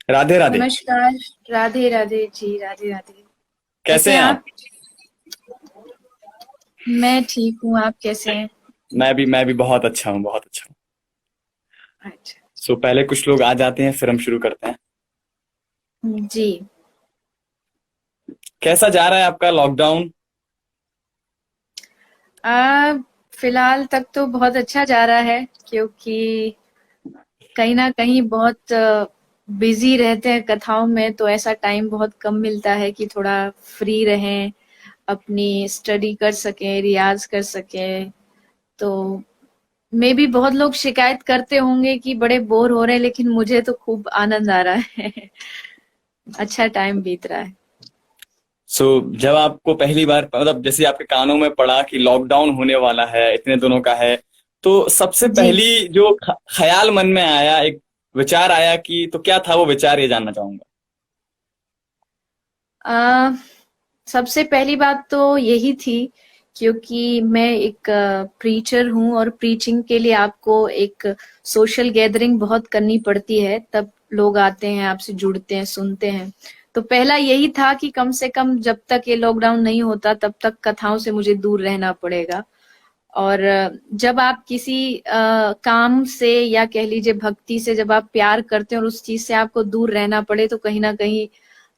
राधे राधे। नमस्कार। राधे राधे जी, राधे राधे। कैसे कैसे हैं हैं आप? आप? मैं ठीक हूँ, आप कैसे हैं? मैं भी बहुत अच्छा हूँ, बहुत अच्छा हूँ। अच्छा। सो पहले कुछ लोग आ जाते हैं, फिर हम शुरू करते हैं। जी। कैसा जा रहा है आपका लॉकडाउन? आ, फिलहाल तक तो बहुत अच्छा जा रहा है, क्योंकि कहीं ना कहीं बहुत बिजी रहते हैं कथाओं में, तो ऐसा टाइम बहुत कम मिलता है कि थोड़ा फ्री रहें, अपनी स्टडी कर सकें, रियाज कर सकें। तो मे भी बहुत लोग शिकायत करते होंगे कि बड़े बोर हो रहे हैं, लेकिन मुझे तो खूब आनंद आ रहा है। अच्छा टाइम बीत रहा है। सो जब आपको पहली बार मतलब जैसे आपके कानों में पड़ा कि लॉकडाउन होने वाला है, इतने दिनों का है, तो सबसे जी। पहली जो ख्याल मन में आया, एक विचार आया कि तो क्या था वो विचार, ये जानना चाहूंगा। आ, सबसे पहली बात तो यही थी, क्योंकि मैं एक प्रीचर हूँ और प्रीचिंग के लिए आपको एक सोशल गैदरिंग बहुत करनी पड़ती है, तब लोग आते हैं, आपसे जुड़ते हैं, सुनते हैं। तो पहला यही था कि कम से कम जब तक ये लॉकडाउन नहीं होता तब तक कथाओं से मुझे दूर रहना पड़ेगा। और जब आप किसी काम से या कह लीजिए भक्ति से जब आप प्यार करते हैं और उस चीज से आपको दूर रहना पड़े, तो कहीं ना कहीं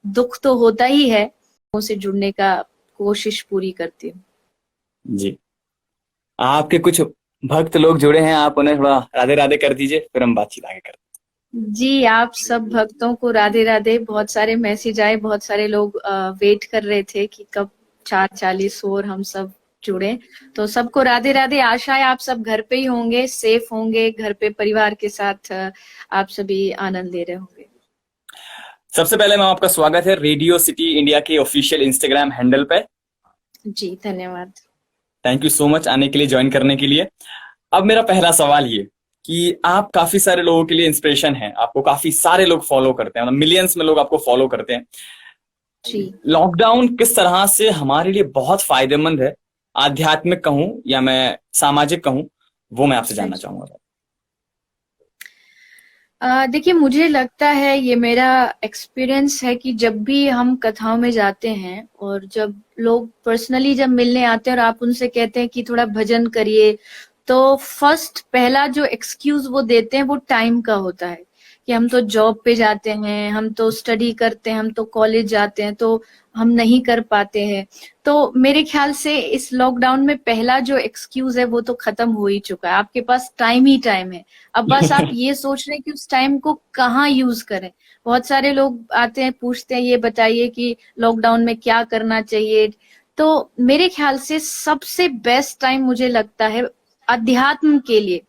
दुख तो होता ही है। उनसे जुड़ने का कोशिश पूरी करती हूँ। जी। आपके कुछ भक्त लोग जुड़े हैं, आप उन्हें थोड़ा राधे राधे कर दीजिए, फिर हम बातचीत आगे करते जी, आप सब भक्तों को राधे राधे। बहुत सारे मैसेज आए, बहुत सारे लोग वेट कर रहे थे कि कब 4:40 हो और हम सब जुड़े। तो सबको राधे राधे। आशा है आप सब घर पे ही होंगे, सेफ होंगे, घर पे परिवार के साथ आप सभी आनंद ले रहे होंगे। हैं। सबसे पहले मैम आपका स्वागत है रेडियो सिटी इंडिया के ऑफिशियल इंस्टाग्राम हैंडल पे। जी, धन्यवाद। थैंक यू सो मच आने के लिए, ज्वाइन करने के लिए। अब मेरा पहला सवाल ये कि आप काफी सारे लोगों के लिए इंस्पिरेशन हैं, आपको काफी सारे लोग फॉलो करते हैं, मतलब मिलियंस में लोग आपको फॉलो करते हैं। जी। लॉकडाउन किस तरह से हमारे लिए बहुत फायदेमंद है, आध्यात्मिक कहूं या मैं सामाजिक कहूं, वो मैं आपसे जानना अच्छा। चाहूंगा। देखिए, मुझे लगता है, ये मेरा एक्सपीरियंस है कि जब भी हम कथाओं में जाते हैं और जब लोग पर्सनली जब मिलने आते हैं और आप उनसे कहते हैं कि थोड़ा भजन करिए, तो फर्स्ट पहला जो एक्सक्यूज वो देते हैं वो टाइम का होता है कि हम तो जॉब पे जाते हैं, हम तो स्टडी करते हैं, हम तो कॉलेज जाते हैं, तो हम नहीं कर पाते हैं। तो मेरे ख्याल से इस लॉकडाउन में पहला जो एक्सक्यूज है वो तो खत्म हो ही चुका है। आपके पास टाइम ही टाइम है। अब बस आप ये सोच रहे हैं कि उस टाइम को कहाँ यूज करें। बहुत सारे लोग आते हैं, पूछते हैं ये बताइए कि लॉकडाउन में क्या करना चाहिए। तो मेरे ख्याल से सबसे बेस्ट टाइम मुझे लगता है अध्यात्म के लिए,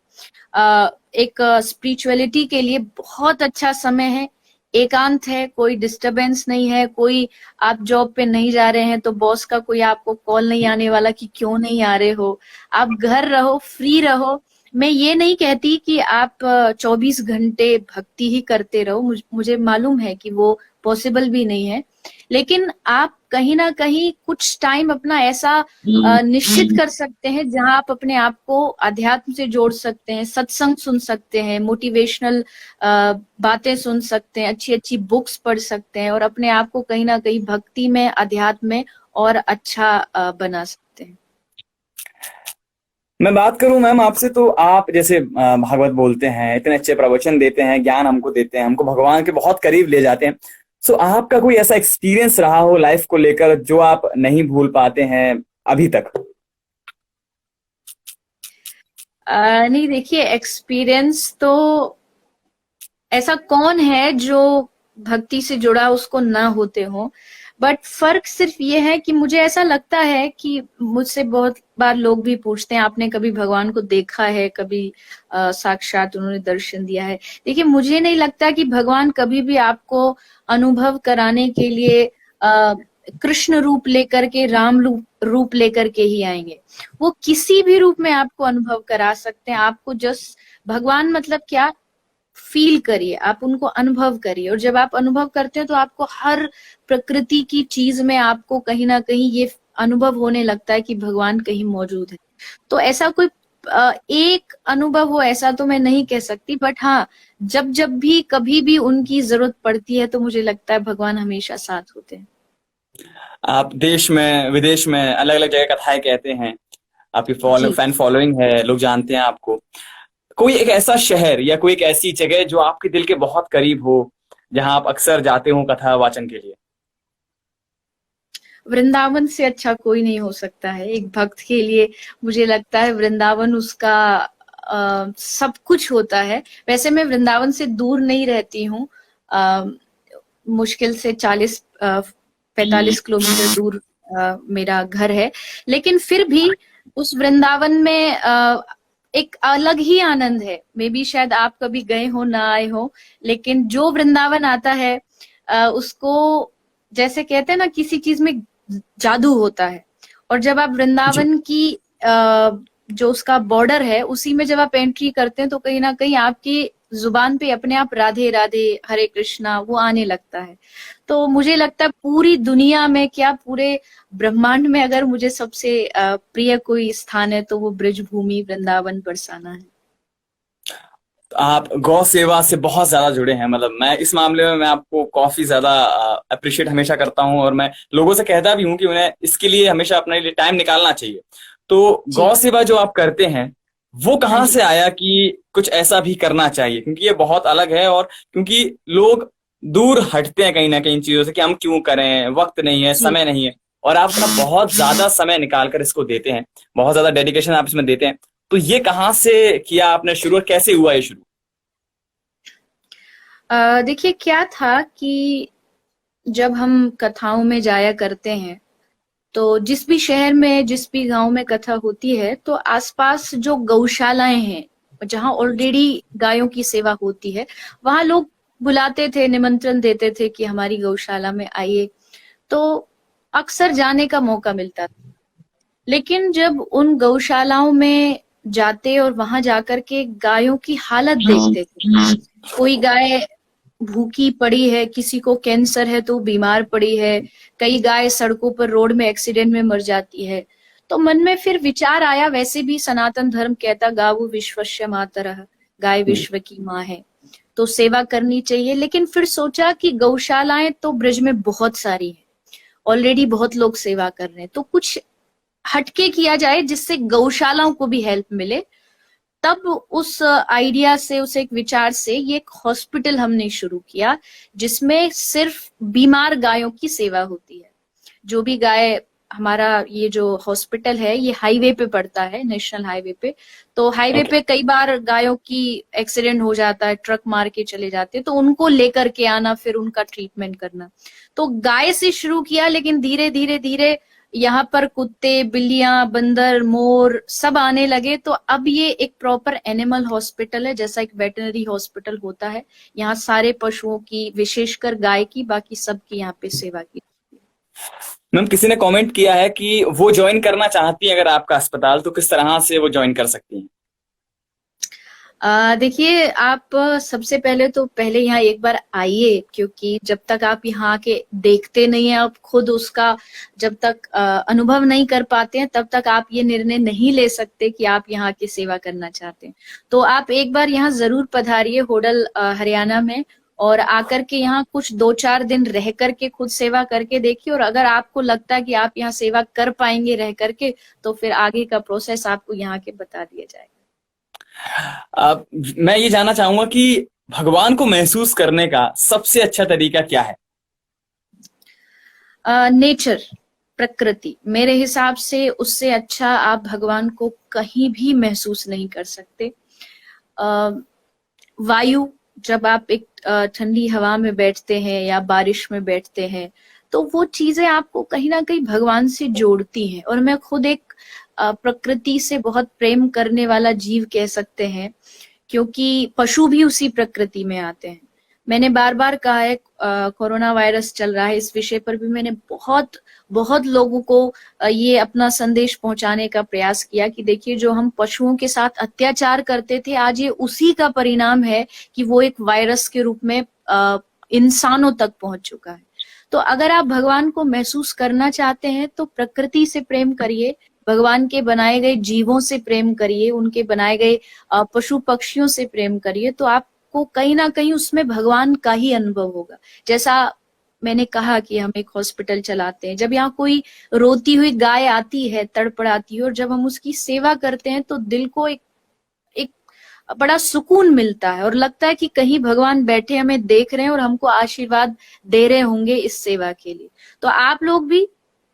एक स्पिरिचुअलिटी के लिए बहुत अच्छा समय है। एकांत है, कोई डिस्टरबेंस नहीं है, कोई आप जॉब पे नहीं जा रहे हैं तो बॉस का कोई आपको कॉल नहीं आने वाला कि क्यों नहीं आ रहे हो। आप घर रहो, फ्री रहो। मैं ये नहीं कहती कि आप 24 घंटे भक्ति ही करते रहो, मुझे मालूम है कि वो पॉसिबल भी नहीं है। लेकिन आप कहीं ना कहीं कुछ टाइम अपना ऐसा निश्चित कर सकते हैं जहां आप अपने आप को अध्यात्म से जोड़ सकते हैं, सत्संग सुन सकते हैं, मोटिवेशनल बातें सुन सकते हैं, अच्छी अच्छी बुक्स पढ़ सकते हैं और अपने आप को कहीं ना कहीं भक्ति में, अध्यात्म में और अच्छा बना सकते हैं। मैं बात करूं मैम आपसे, तो आप जैसे भागवत बोलते हैं, इतने अच्छे प्रवचन देते हैं, ज्ञान हमको देते हैं, हमको भगवान के बहुत करीब ले जाते हैं। सो आपका कोई ऐसा एक्सपीरियंस रहा हो लाइफ को लेकर जो आप नहीं भूल पाते हैं अभी तक? नहीं, देखिए, एक्सपीरियंस तो ऐसा कौन है जो भक्ति से जुड़ा उसको ना होते हो। बट फर्क सिर्फ ये है कि मुझे ऐसा लगता है कि मुझसे बहुत बार लोग भी पूछते हैं आपने कभी भगवान को देखा है, कभी साक्षात उन्होंने दर्शन दिया है। देखिए, मुझे नहीं लगता कि भगवान कभी भी आपको अनुभव कराने के लिए कृष्ण रूप लेकर के, राम रूप लेकर के ही आएंगे। वो किसी भी रूप में आपको अनुभव करा सकते हैं। आपको जस्ट भगवान मतलब क्या, फील करिए, आप उनको अनुभव करिए। और जब आप अनुभव करते हैं तो आपको हर प्रकृति की चीज में आपको कहीं ना कहीं ये अनुभव होने लगता है कि भगवान कहीं मौजूद है। तो ऐसा कोई एक अनुभव हो ऐसा तो मैं नहीं कह सकती, बट हाँ, जब जब भी कभी भी उनकी जरूरत पड़ती है तो मुझे लगता है भगवान हमेशा साथ होते हैं। आप देश में विदेश में अलग अलग जगह कथाएं कहते हैं, आपकी जी। फैन फॉलोइंग है, लोग जानते हैं आपको। कोई एक ऐसा शहर या कोई एक ऐसी जगह जो आपके दिल के बहुत करीब हो, जहां आप अक्सर जाते हो कथा वाचन के लिए? वृंदावन से अच्छा कोई नहीं हो सकता है एक भक्त के लिए। मुझे लगता है वृंदावन उसका सब कुछ होता है। वैसे मैं वृंदावन से दूर नहीं रहती हूँ, मुश्किल से 40-45 किलोमीटर दूर मेरा घर है, लेकिन फिर भी उस वृंदावन में एक अलग ही आनंद है। मे बी शायद आप कभी गए हो ना आए हो, लेकिन जो वृंदावन आता है उसको, जैसे कहते हैं ना, किसी चीज में जादू होता है। और जब आप जी। वृंदावन की जो उसका बॉर्डर है उसी में जब आप एंट्री करते हैं तो कहीं ना कहीं आपकी जुबान पे अपने आप राधे राधे हरे कृष्णा वो आने लगता है। तो मुझे लगता है पूरी दुनिया में क्या, पूरे ब्रह्मांड में अगर मुझे सबसे प्रिय कोई स्थान है तो वो ब्रज भूमि वृंदावन बरसाना है। आप गौ सेवा से बहुत ज्यादा जुड़े हैं, मतलब मैं इस मामले में मैं आपको काफी ज्यादा अप्रिशिएट हमेशा करता हूं, और मैं लोगों से कहता भी हूं कि उन्हें इसके लिए हमेशा अपने लिए टाइम निकालना चाहिए। तो जी। गौ सेवा जो आप करते हैं, वो हाँ कहाँ जी। से आया कि कुछ ऐसा भी करना चाहिए? क्योंकि ये बहुत अलग है, और क्योंकि लोग दूर हटते हैं कहीं ना कहीं इन चीजों से कि हम क्यों करें, वक्त नहीं है, जी। समय नहीं है। और आप अपना बहुत ज्यादा समय निकाल कर इसको देते हैं, बहुत ज्यादा डेडिकेशन आप इसमें देते हैं। तो ये कहाँ से किया आपने शुरू, और कैसे हुआ ये शुरू? देखिए क्या था कि जब हम कथाओं में जाया करते हैं तो जिस भी शहर में जिस भी गांव में कथा होती है तो आसपास जो गौशालाएं हैं जहां ऑलरेडी गायों की सेवा होती है, वहां लोग बुलाते थे, निमंत्रण देते थे कि हमारी गौशाला में आइए। तो अक्सर जाने का मौका मिलता था। लेकिन जब उन गौशालाओं में जाते और वहां जाकर के गायों की हालत देखते थे, कोई गाय भूखी पड़ी है, किसी को कैंसर है तो बीमार पड़ी है, कई गाय सड़कों पर रोड में एक्सीडेंट में मर जाती है, तो मन में फिर विचार आया, वैसे भी सनातन धर्म कहता गावु विश्वस्य मातरः, गाय विश्व की माँ है, तो सेवा करनी चाहिए। लेकिन फिर सोचा कि गौशालाएं तो ब्रज में बहुत सारी है, ऑलरेडी बहुत लोग सेवा कर रहे हैं, तो कुछ हटके किया जाए जिससे गौशालाओं को भी हेल्प मिले। तब उस आइडिया से, उस एक विचार से ये एक हॉस्पिटल हमने शुरू किया जिसमें सिर्फ बीमार गायों की सेवा होती है। जो भी गाय, हमारा ये जो हॉस्पिटल है ये हाईवे पे पड़ता है, नेशनल हाईवे पे, तो हाईवे ओके। पे कई बार गायों की एक्सीडेंट हो जाता है, ट्रक मार के चले जाते हैं, तो उनको लेकर के आना, फिर उनका ट्रीटमेंट करना। तो गाय से शुरू किया, लेकिन धीरे धीरे धीरे यहाँ पर कुत्ते, बिल्लियां, बंदर, मोर सब आने लगे, तो अब ये एक प्रॉपर एनिमल हॉस्पिटल है, जैसा एक वेटनरी हॉस्पिटल होता है। यहाँ सारे पशुओं की, विशेषकर गाय की, बाकी सबकी यहाँ पे सेवा की। मैम, किसी ने कमेंट किया है कि वो ज्वाइन करना चाहती है अगर आपका अस्पताल, तो किस तरह से वो ज्वाइन कर सकती हैं? देखिए आप सबसे पहले तो पहले यहाँ एक बार आइए, क्योंकि जब तक आप यहाँ आके देखते नहीं है, आप खुद उसका जब तक अनुभव नहीं कर पाते हैं, तब तक आप ये निर्णय नहीं ले सकते कि आप यहाँ की सेवा करना चाहते हैं। तो आप एक बार यहाँ जरूर पधारिए होडल हरियाणा में, और आकर के यहाँ कुछ 2-4 दिन रह करके खुद सेवा करके देखिए, और अगर आपको लगता है कि आप यहाँ सेवा कर पाएंगे रह करके, तो फिर आगे का प्रोसेस आपको यहाँ के बता दिया जाएगा। अब मैं ये जानना चाहूंगा कि भगवान को महसूस करने का सबसे अच्छा तरीका क्या है? नेचर, प्रकृति, मेरे हिसाब से उससे अच्छा आप भगवान को कहीं भी महसूस नहीं कर सकते। वायु, जब आप एक ठंडी हवा में बैठते हैं या बारिश में बैठते हैं, तो वो चीजें आपको कहीं ना कहीं भगवान से जोड़ती हैं। और मैं खुद एक प्रकृति से बहुत प्रेम करने वाला जीव कह सकते हैं, क्योंकि पशु भी उसी प्रकृति में आते हैं। मैंने बार बार कहा है, कोरोना वायरस चल रहा है, इस विषय पर भी मैंने बहुत बहुत लोगों को ये अपना संदेश पहुंचाने का प्रयास किया कि देखिए, जो हम पशुओं के साथ अत्याचार करते थे, आज ये उसी का परिणाम है कि वो एक वायरस के रूप में इंसानों तक पहुंच चुका है। तो अगर आप भगवान को महसूस करना चाहते हैं तो प्रकृति से प्रेम करिए, भगवान के बनाए गए जीवों से प्रेम करिए, उनके बनाए गए पशु पक्षियों से प्रेम करिए, तो आपको कहीं ना कहीं उसमें भगवान का ही अनुभव होगा। जैसा मैंने कहा कि हम एक हॉस्पिटल चलाते हैं, जब यहाँ कोई रोती हुई गाय आती है, तड़पड़ाती है, और जब हम उसकी सेवा करते हैं तो दिल को एक एक बड़ा सुकून मिलता है और लगता है कि कहीं भगवान बैठे हमें देख रहे हैं और हमको आशीर्वाद दे रहे होंगे इस सेवा के लिए। तो आप लोग भी,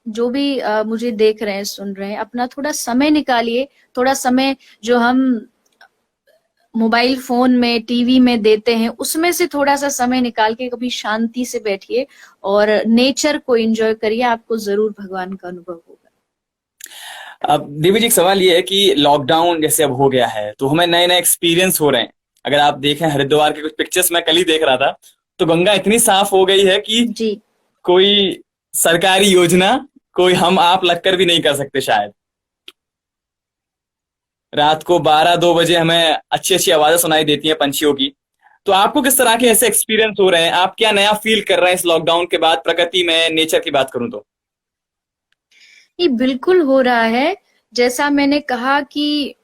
जो भी मुझे देख रहे हैं, सुन रहे हैं, अपना थोड़ा समय निकालिए, थोड़ा समय जो हम मोबाइल फोन में, टीवी में देते हैं, उसमें से थोड़ा सा समय निकाल के कभी शांति से बैठिए और नेचर को एंजॉय करिए, आपको जरूर भगवान का अनुभव होगा। अब देवी जी, एक सवाल ये है कि लॉकडाउन जैसे अब हो गया है तो हमें नए नए एक्सपीरियंस हो रहे हैं। अगर आप देखें हरिद्वार के कुछ पिक्चर्स मैं कल ही देख रहा था, तो गंगा इतनी साफ हो गई है कि जी कोई सरकारी योजना कोई हम आप लगकर भी नहीं कर सकते शायद। रात को 12-2 बजे हमें अच्छी अच्छी आवाजें सुनाई देती हैं पंछियों की। तो आपको किस तरह के ऐसे एक्सपीरियंस हो रहे हैं? आप क्या नया फील कर रहे हैं इस लॉकडाउन के बाद प्रकृति में, नेचर की बात करूं तो? ये बिल्कुल हो रहा है, जैसा मैंने कहा कि,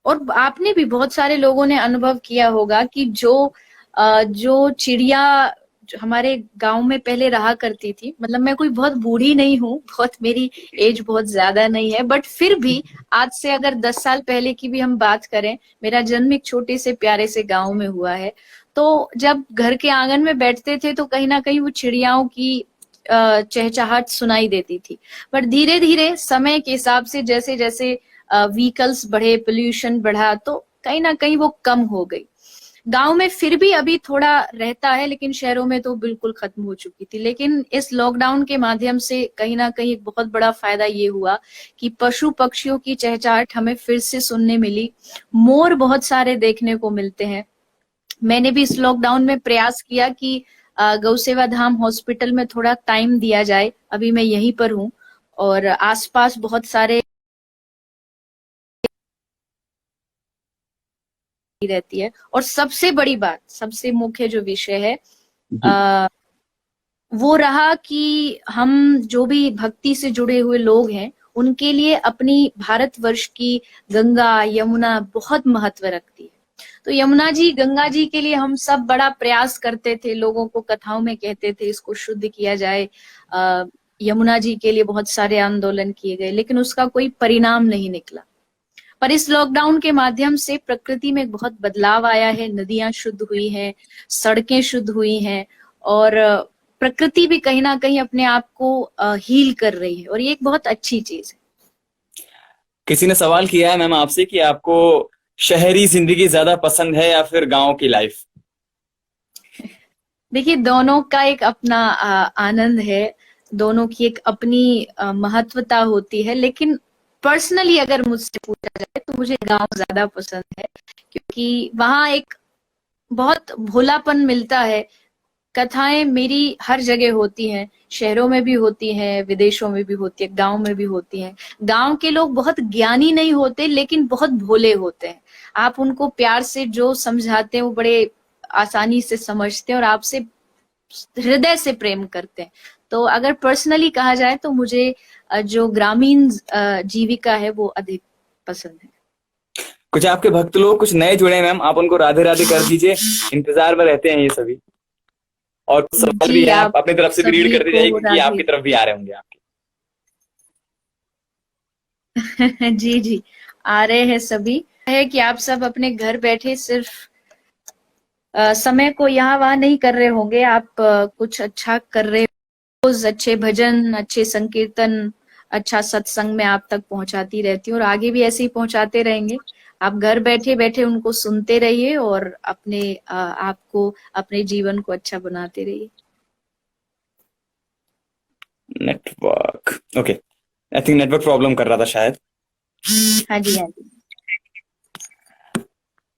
और आपने भी, बहुत सारे लोगों ने अनुभव किया होगा कि जो चिड़िया जो हमारे गांव में पहले रहा करती थी, मतलब मैं कोई बहुत बूढ़ी नहीं हूँ, बहुत मेरी एज बहुत ज्यादा नहीं है, बट फिर भी आज से अगर 10 साल पहले की भी हम बात करें, मेरा जन्म एक छोटे से प्यारे से गांव में हुआ है। तो जब घर के आंगन में बैठते थे तो कहीं ना कहीं वो चिड़ियाओं की चहचहाट सुनाई देती थी। पर धीरे धीरे समय के हिसाब से, जैसे जैसे व्हीकल्स बढ़े, पोल्यूशन बढ़ा, तो कहीं ना कहीं वो कम हो गई। गांव में फिर भी अभी थोड़ा रहता है, लेकिन शहरों में तो बिल्कुल खत्म हो चुकी थी। लेकिन इस लॉकडाउन के माध्यम से कहीं ना कहीं एक बहुत बड़ा फायदा ये हुआ कि पशु पक्षियों की चहचहाट हमें फिर से सुनने मिली, मोर बहुत सारे देखने को मिलते हैं। मैंने भी इस लॉकडाउन में प्रयास किया कि गौ सेवा धाम हॉस्पिटल में थोड़ा टाइम दिया जाए। अभी मैं यहीं पर हूँ और आसपास बहुत सारे रहती है। और सबसे बड़ी बात, सबसे मुख्य जो विषय है जी। वो रहा कि हम जो भी भक्ति से जुड़े हुए लोग हैं, उनके लिए अपनी भारतवर्ष की गंगा यमुना बहुत महत्व रखती है। तो यमुना जी, गंगा जी के लिए हम सब बड़ा प्रयास करते थे, लोगों को कथाओं में कहते थे इसको शुद्ध किया जाए। यमुना जी के लिए बहुत सारे आंदोलन किए गए, लेकिन उसका कोई परिणाम नहीं निकला। पर इस लॉकडाउन के माध्यम से प्रकृति में बहुत बदलाव आया है, नदियां शुद्ध हुई हैं, सड़कें शुद्ध हुई हैं, और प्रकृति भी कहीं ना कहीं अपने आप को हील कर रही है, और ये एक बहुत अच्छी चीज है। किसी ने सवाल किया है मैम आपसे कि आपको शहरी जिंदगी ज्यादा पसंद है या फिर गांव की लाइफ? देखिए, दोनों का एक अपना आनंद है, दोनों की एक अपनी महत्वता होती है, लेकिन पर्सनली अगर मुझसे पूछा जाए तो मुझे गांव ज्यादा पसंद है, क्योंकि वहां एक बहुत भोलापन मिलता है। कथाएं मेरी हर जगह होती हैं, शहरों में भी होती हैं, विदेशों में भी होती है, गांव में भी होती हैं। गांव के लोग बहुत ज्ञानी नहीं होते, लेकिन बहुत भोले होते हैं। आप उनको प्यार से जो समझाते हैं वो बड़े आसानी से समझते हैं और आपसे हृदय से प्रेम करते हैं। तो अगर पर्सनली कहा जाए तो मुझे जो ग्रामीण जीविका है वो अधिक पसंद है। कुछ आपके भक्त लोग कुछ नए जुड़े हैं मैम, आप उनको राधे राधे कर दीजिए, इंतजार में रहते हैं ये सभी। और कुछ सवाल भी जी, है, आप आप अपनी तरफ से भी रीड सभी करते को जाइए क्योंकि राधे। आपकी तरफ भी आ रहे होंगे आपके। जी जी, आ रहे हैं सभी। है कि आप सब अपने घर बैठे सिर्फ समय को यहाँ वहां नहीं कर रहे होंगे, आप कुछ अच्छा कर रहे हो। रोज अच्छे भजन, अच्छे संकीर्तन, अच्छा सत्संग में आप तक पहुंचाती रहती हूँ, और आगे भी ऐसे ही पहुंचाते रहेंगे। आप घर बैठे बैठे उनको सुनते रहिए और अपने आपको, अपने जीवन को अच्छा बनाते रहिए। Network, okay, I think network problem कर रहा था शायद। हाँ जी, हाँ जी।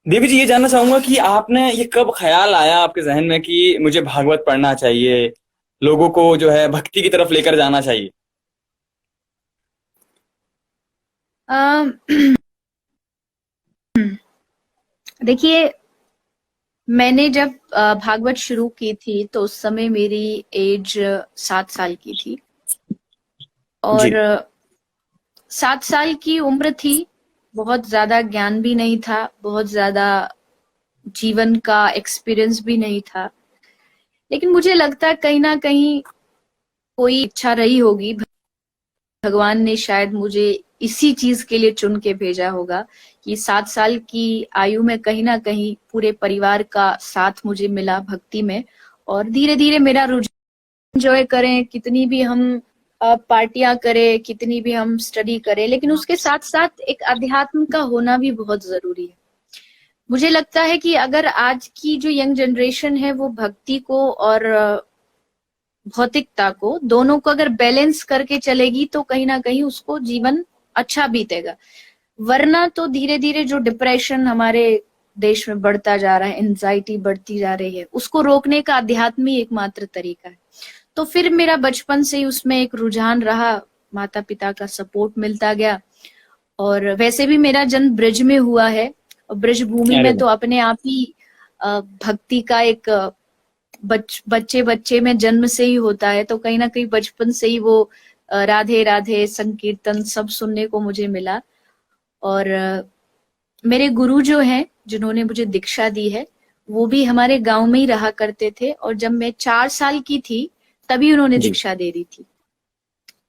देवी जी, ये जानना चाहूंगा कि आपने ये कब ख्याल आया आपके जहन में कि मुझे भागवत पढ़ना चाहिए, लोगों को जो है भक्ति की तरफ लेकर जाना चाहिए? अम, देखिए, मैंने जब भागवत शुरू की थी तो उस समय मेरी एज 7 साल की थी, और जी। 7 साल की उम्र थी, बहुत ज्यादा ज्ञान भी नहीं था, बहुत ज्यादा जीवन का एक्सपीरियंस भी नहीं था, लेकिन मुझे लगता है कहीं ना कहीं कोई इच्छा रही होगी, भगवान ने शायद मुझे इसी चीज के लिए चुन के भेजा होगा कि 7 साल की आयु में कहीं ना कहीं पूरे परिवार का साथ मुझे मिला भक्ति में, और धीरे धीरे मेरा रुझान एंजॉय करें, कितनी भी हम पार्टियां करें, कितनी भी हम स्टडी करें, लेकिन उसके साथ साथ एक अध्यात्म का होना भी बहुत जरूरी है। मुझे लगता है कि अगर आज की जो यंग जनरेशन है वो भक्ति को और भौतिकता को, दोनों को अगर बैलेंस करके चलेगी तो कहीं ना कहीं उसको जीवन अच्छा बीतेगा। वरना तो धीरे धीरे जो डिप्रेशन हमारे देश में बढ़ता जा रहा है, एंजाइटी बढ़ती जा रही है, उसको रोकने का अध्यात्म ही एकमात्र तरीका है। तो फिर मेरा बचपन से ही उसमें एक रुझान रहा, माता पिता का सपोर्ट मिलता गया, और वैसे भी मेरा जन्म ब्रज में हुआ है, और ब्रज भूमि अरे में तो अपने आप ही भक्ति का एक बच्चे बच्चे में जन्म से ही होता है, तो कहीं ना कहीं बचपन से ही वो राधे राधे संकीर्तन सब सुनने को मुझे मिला। और मेरे गुरु जो हैं, जिन्होंने मुझे दीक्षा दी है, वो भी हमारे गांव में ही रहा करते थे, और जब मैं 4 साल की थी तभी उन्होंने जी। दीक्षा दे दी थी।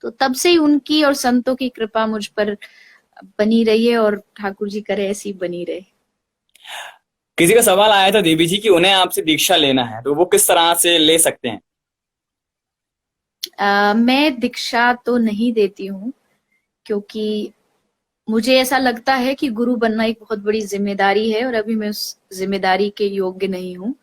तो तब से ही उनकी और संतों की कृपा मुझ पर बनी रही है, और ठाकुर जी करे ऐसी बनी रहे। किसी का सवाल आया था देवी जी कि उन्हें आपसे दीक्षा लेना है, तो वो किस तरह से ले सकते हैं? मैं दीक्षा तो नहीं देती हूँ, क्योंकि मुझे ऐसा लगता है कि गुरु बनना एक बहुत बड़ी जिम्मेदारी है, और अभी मैं उस जिम्मेदारी के योग्य नहीं हूँ।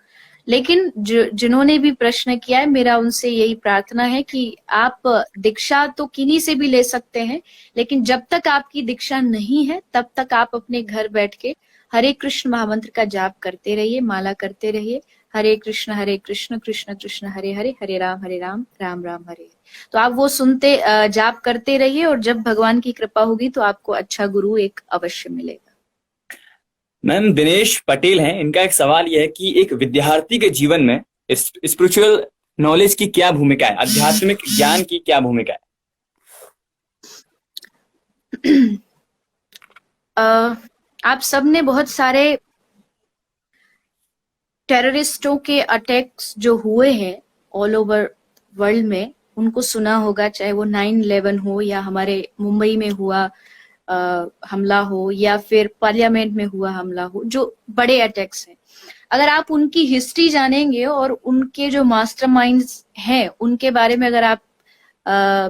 लेकिन जिन्होंने भी प्रश्न किया है, मेरा उनसे यही प्रार्थना है कि आप दीक्षा तो किन्हीं से भी ले सकते हैं, लेकिन जब तक आपकी दीक्षा नहीं है तब तक आप अपने घर बैठ के हरे कृष्ण महामंत्र का जाप करते रहिए, माला करते रहिए, हरे कृष्ण कृष्ण कृष्ण हरे हरे, हरे राम राम राम हरे। तो आप वो सुनते जाप करते रहिए, और जब भगवान की कृपा होगी तो आपको अच्छा गुरु एक अवश्य मिलेगा। मैम दिनेश पटेल हैं, इनका एक सवाल यह है कि एक विद्यार्थी के जीवन में स्पिरिचुअल नॉलेज की क्या भूमिका है, आध्यात्मिक ज्ञान की क्या भूमिका है? आप सबने बहुत सारे टेररिस्टों के अटैक्स जो हुए हैं ऑल ओवर वर्ल्ड में, उनको सुना होगा, चाहे वो 9/11 हो, या हमारे मुंबई में हुआ हमला हो, या फिर पार्लियामेंट में हुआ हमला हो, जो बड़े अटैक्स हैं। अगर आप उनकी हिस्ट्री जानेंगे और उनके जो मास्टरमाइंड्स हैं उनके बारे में अगर आप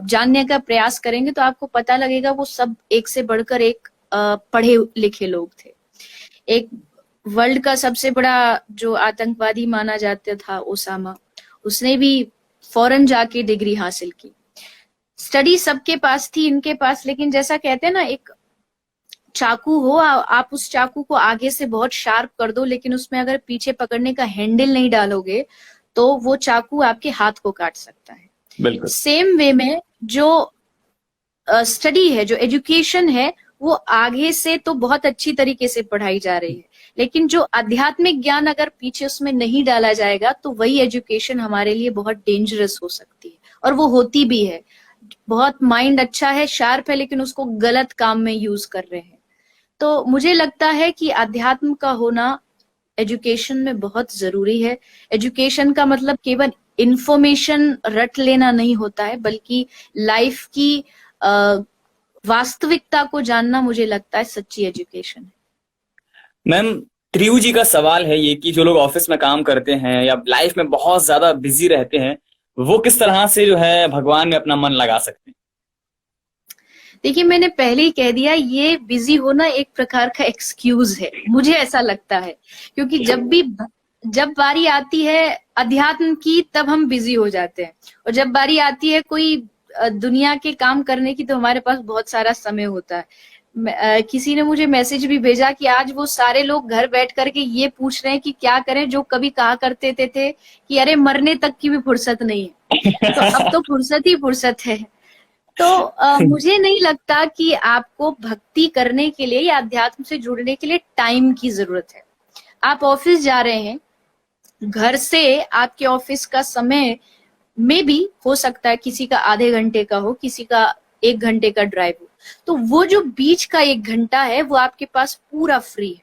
जानने का प्रयास करेंगे, तो आपको पता लगेगा वो सब एक से बढ़कर एक पढ़े लिखे लोग थे। एक वर्ल्ड का सबसे बड़ा जो आतंकवादी माना जाता था ओसामा, उसने भी फौरन जाके डिग्री हासिल की। स्टडी सबके पास थी, इनके पास, लेकिन जैसा कहते हैं ना, एक चाकू हो, आप उस चाकू को आगे से बहुत शार्प कर दो, लेकिन उसमें अगर पीछे पकड़ने का हैंडल नहीं डालोगे तो वो चाकू आपके हाथ को काट सकता है। बिल्कुल। सेम वे में जो स्टडी है, जो एजुकेशन है, वो आगे से तो बहुत अच्छी तरीके से पढ़ाई जा रही है, लेकिन जो आध्यात्मिक ज्ञान अगर पीछे उसमें नहीं डाला जाएगा तो वही एजुकेशन हमारे लिए बहुत डेंजरस हो सकती है, और वो होती भी है। बहुत माइंड अच्छा है, शार्प है, लेकिन उसको गलत काम में यूज कर रहे हैं। तो मुझे लगता है कि अध्यात्म का होना एजुकेशन में बहुत जरूरी है। एजुकेशन का मतलब केवल इंफॉर्मेशन रट लेना नहीं होता है, बल्कि लाइफ की वास्तविकता को जानना, मुझे लगता है सच्ची एजुकेशन है। मैम त्रियू जी का सवाल है ये कि जो लोग ऑफिस में काम करते हैं या लाइफ में बहुत ज्यादा बिजी रहते हैं, वो किस तरह से जो है भगवान में अपना मन लगा सकते हैं? देखिए, मैंने पहले ही कह दिया, ये बिजी होना एक प्रकार का एक्सक्यूज है, मुझे ऐसा लगता है, क्योंकि जब बारी आती है अध्यात्म की तब हम बिजी हो जाते हैं, और जब बारी आती है कोई दुनिया के काम करने की तो हमारे पास बहुत सारा समय होता है। किसी ने मुझे मैसेज भी भेजा कि आज वो सारे लोग घर बैठ करके ये पूछ रहे हैं कि क्या करें, जो कभी कहा करते थे कि अरे मरने तक की भी फुर्सत नहीं है, तो अब तो फुर्सत ही फुर्सत है। तो मुझे नहीं लगता कि आपको भक्ति करने के लिए या अध्यात्म से जुड़ने के लिए टाइम की जरूरत है। आप ऑफिस जा रहे हैं, घर से आपके ऑफिस का समय में भी हो सकता है किसी का आधे घंटे का हो, किसी का 1 घंटे का ड्राइव हो, तो वो जो बीच का 1 घंटा है वो आपके पास पूरा फ्री है।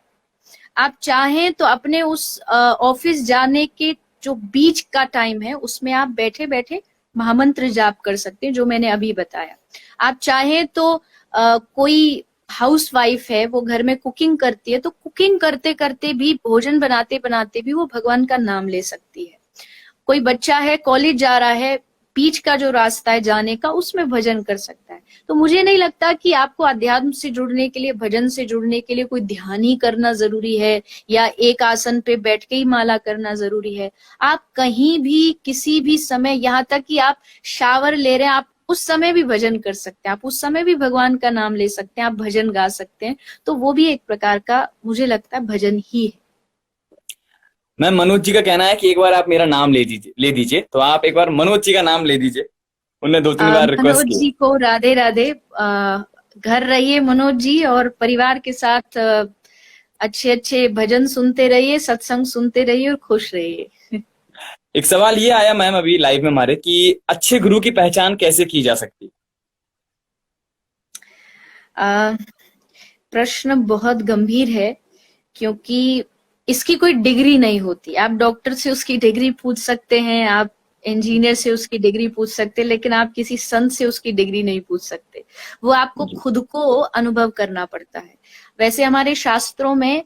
आप चाहें तो अपने उस ऑफिस जाने के जो बीच का टाइम है उसमें आप बैठे बैठे महामंत्र जाप कर सकते हैं, जो मैंने अभी बताया। आप चाहें तो कोई हाउस वाइफ है, वो घर में कुकिंग करती है, तो कुकिंग करते करते भी, भोजन बनाते बनाते भी वो भगवान का नाम ले सकती है। कोई बच्चा है, कॉलेज जा रहा है, बीच का जो रास्ता है जाने का, उसमें भजन कर सकता है। तो मुझे नहीं लगता कि आपको अध्यात्म से जुड़ने के लिए, भजन से जुड़ने के लिए कोई ध्यान ही करना जरूरी है या एक आसन पे बैठ के ही माला करना जरूरी है। आप कहीं भी किसी भी समय, यहाँ तक कि आप शावर ले रहे हैं, आप उस समय भी भजन कर सकते हैं, आप उस समय भी भगवान का नाम ले सकते हैं, आप भजन गा सकते हैं। तो वो भी एक प्रकार का मुझे लगता है भजन ही है। मैम, मनोज जी का कहना है कि एक बार आप मेरा नाम ले दीजिए, तो आप एक बार मनोज जी का नाम ले दीजिए। उनने 2-3 बार रिक्वेस्ट मनोज की। जी को राधे राधे। घर रहिए मनोज जी, और परिवार के साथ अच्छे अच्छे भजन सुनते रहिए, सत्संग सुनते रहिए और खुश रहिए। एक सवाल ये आया मैम अभी लाइव में हमारे, कि अच्छे गुरु की पहचान कैसे की जा सकती है? अ, प्रश्न बहुत गंभीर है, क्योंकि इसकी कोई डिग्री नहीं होती। आप डॉक्टर से उसकी डिग्री पूछ सकते हैं, आप इंजीनियर से उसकी डिग्री पूछ सकते हैं, लेकिन आप किसी संत से उसकी डिग्री नहीं पूछ सकते। वो आपको जी। खुद को अनुभव करना पड़ता है। वैसे हमारे शास्त्रों में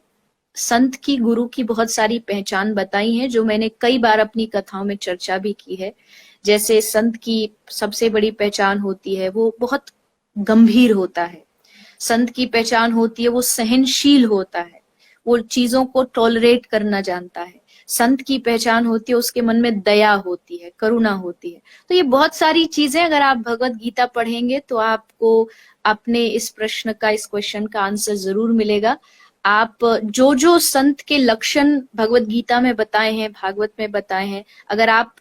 संत की, गुरु की बहुत सारी पहचान बताई है, जो मैंने कई बार अपनी कथाओं में चर्चा भी की है। जैसे संत की सबसे बड़ी पहचान होती है, वो बहुत गंभीर होता है। संत की पहचान होती है, वो सहनशील होता है, वो चीजों को टॉलरेट करना जानता है। संत की पहचान होती है, उसके मन में दया होती है, करुणा होती है। तो ये बहुत सारी चीजें, अगर आप भगवत गीता पढ़ेंगे तो आपको अपने इस प्रश्न का, इस क्वेश्चन का आंसर जरूर मिलेगा। आप जो जो संत के लक्षण भगवत गीता में बताए हैं, भागवत में बताए हैं, अगर आप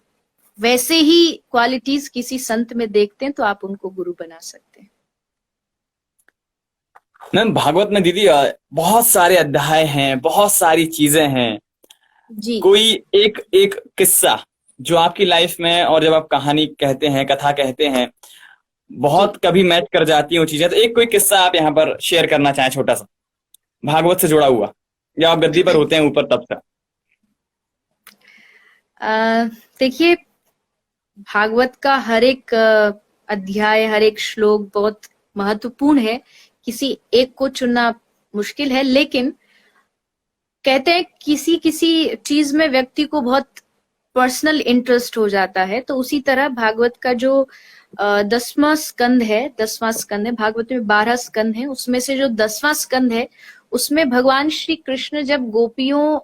वैसे ही क्वालिटीज किसी संत में देखते हैं तो आप उनको गुरु बना सकते हैं। मैम, भागवत में दीदी बहुत सारे अध्याय हैं, बहुत सारी चीजें हैं। जी। कोई एक एक किस्सा जो आपकी लाइफ में, और जब आप कहानी कहते हैं, कथा कहते हैं, जी। बहुत कभी मैच कर जाती हैं वो चीजें, तो एक कोई किस्सा आप यहाँ पर शेयर करना चाहें, छोटा सा, भागवत से जुड़ा हुआ, या आप गद्दी पर होते हैं ऊपर तब से। देखिए, भागवत का हर एक अध्याय, हर एक श्लोक बहुत महत्वपूर्ण है। किसी एक को चुनना मुश्किल है, लेकिन कहते हैं किसी किसी चीज में व्यक्ति को बहुत पर्सनल इंटरेस्ट हो जाता है, तो उसी तरह भागवत का जो 10वां स्कंद है, भागवत में 12 स्कंद है, उसमें से जो 10वां स्कंद है, उसमें भगवान श्री कृष्ण जब गोपियों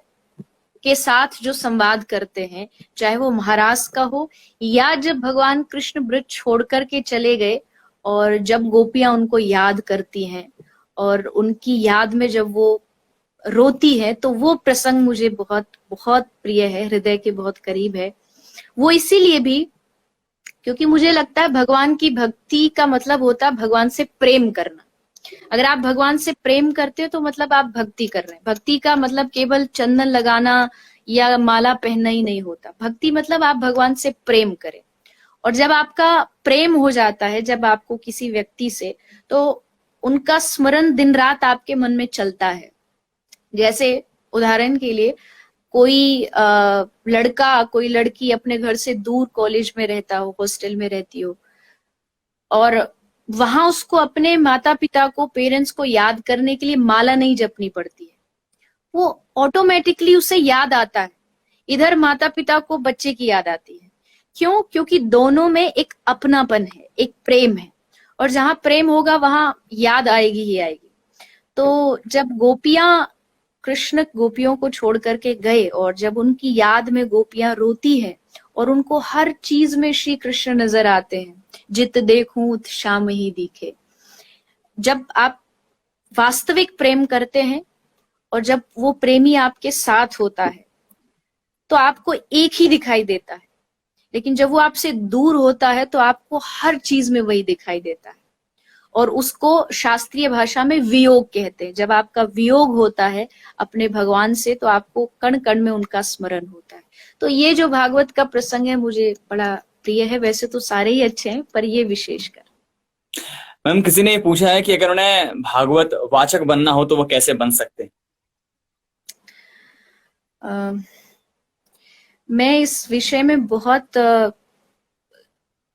के साथ जो संवाद करते हैं, चाहे वो महारास का हो, या जब भगवान कृष्ण ब्रज छोड़ करके चले गए और जब गोपियां उनको याद करती हैं और उनकी याद में जब वो रोती है, तो वो प्रसंग मुझे बहुत बहुत प्रिय है, हृदय के बहुत करीब है। वो इसीलिए भी क्योंकि मुझे लगता है भगवान की भक्ति का मतलब होता है भगवान से प्रेम करना। अगर आप भगवान से प्रेम करते हो तो मतलब आप भक्ति कर रहे हैं। भक्ति का मतलब केवल चंदन लगाना या माला पहनना ही नहीं होता। भक्ति मतलब आप भगवान से प्रेम करें। और जब आपका प्रेम हो जाता है, जब आपको किसी व्यक्ति से, तो उनका स्मरण दिन रात आपके मन में चलता है। जैसे उदाहरण के लिए, कोई लड़का, कोई लड़की अपने घर से दूर कॉलेज में रहता हो, हॉस्टल में रहती हो, और वहां उसको अपने माता पिता को, पेरेंट्स को याद करने के लिए माला नहीं जपनी पड़ती है, वो ऑटोमेटिकली उसे याद आता है। इधर माता पिता को बच्चे की याद आती है। क्यों? क्योंकि दोनों में एक अपनापन है, एक प्रेम है, और जहां प्रेम होगा वहां याद आएगी ही आएगी। तो जब गोपियां, कृष्ण गोपियों को छोड़ करके गए और जब उनकी याद में गोपियां रोती है और उनको हर चीज में श्री कृष्ण नजर आते हैं, जित देखूं श्याम ही दिखे। जब आप वास्तविक प्रेम करते हैं और जब वो प्रेमी आपके साथ होता है तो आपको एक ही दिखाई देता है, लेकिन जब वो आपसे दूर होता है तो आपको हर चीज में वही दिखाई देता है। और उसको शास्त्रीय भाषा में वियोग कहते हैं। जब आपका वियोग होता है अपने भगवान से तो आपको कण कण में उनका स्मरण होता है। तो ये जो भागवत का प्रसंग है मुझे बड़ा प्रिय है। वैसे तो सारे ही अच्छे हैं, पर ये विशेषकर। मैम किसी ने ये पूछा है कि अगर उन्हें भागवत वाचक बनना हो तो वो कैसे बन सकते हैं? अ, मैं इस विषय में बहुत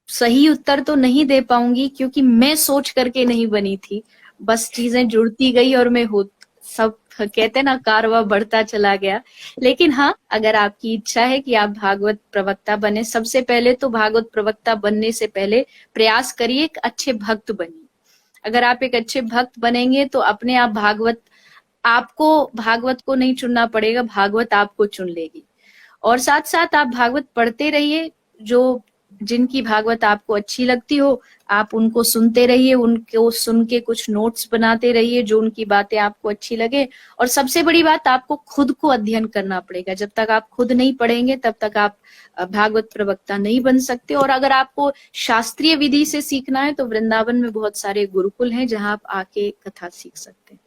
सही उत्तर तो नहीं दे पाऊंगी, क्योंकि मैं सोच करके नहीं बनी थी, बस चीजें जुड़ती गई और मैं हो सब कहते ना, कारवा बढ़ता चला गया। लेकिन हाँ, अगर आपकी इच्छा है कि आप भागवत प्रवक्ता बने, सबसे पहले तो भागवत प्रवक्ता बनने से पहले प्रयास करिए एक अच्छे भक्त बनिए। अगर आप एक अच्छे भक्त बनेंगे तो अपने आप आपको भागवत को नहीं चुनना पड़ेगा, भागवत आपको चुन लेगी। और साथ साथ आप भागवत पढ़ते रहिए, जो जिनकी भागवत आपको अच्छी लगती हो आप उनको सुनते रहिए, उनको सुन के कुछ नोट्स बनाते रहिए जो उनकी बातें आपको अच्छी लगे। और सबसे बड़ी बात, आपको खुद को अध्ययन करना पड़ेगा। जब तक आप खुद नहीं पढ़ेंगे तब तक आप भागवत प्रवक्ता नहीं बन सकते। और अगर आपको शास्त्रीय विधि से सीखना है तो वृंदावन में बहुत सारे गुरुकुल हैं जहां आप आके कथा सीख सकते हैं।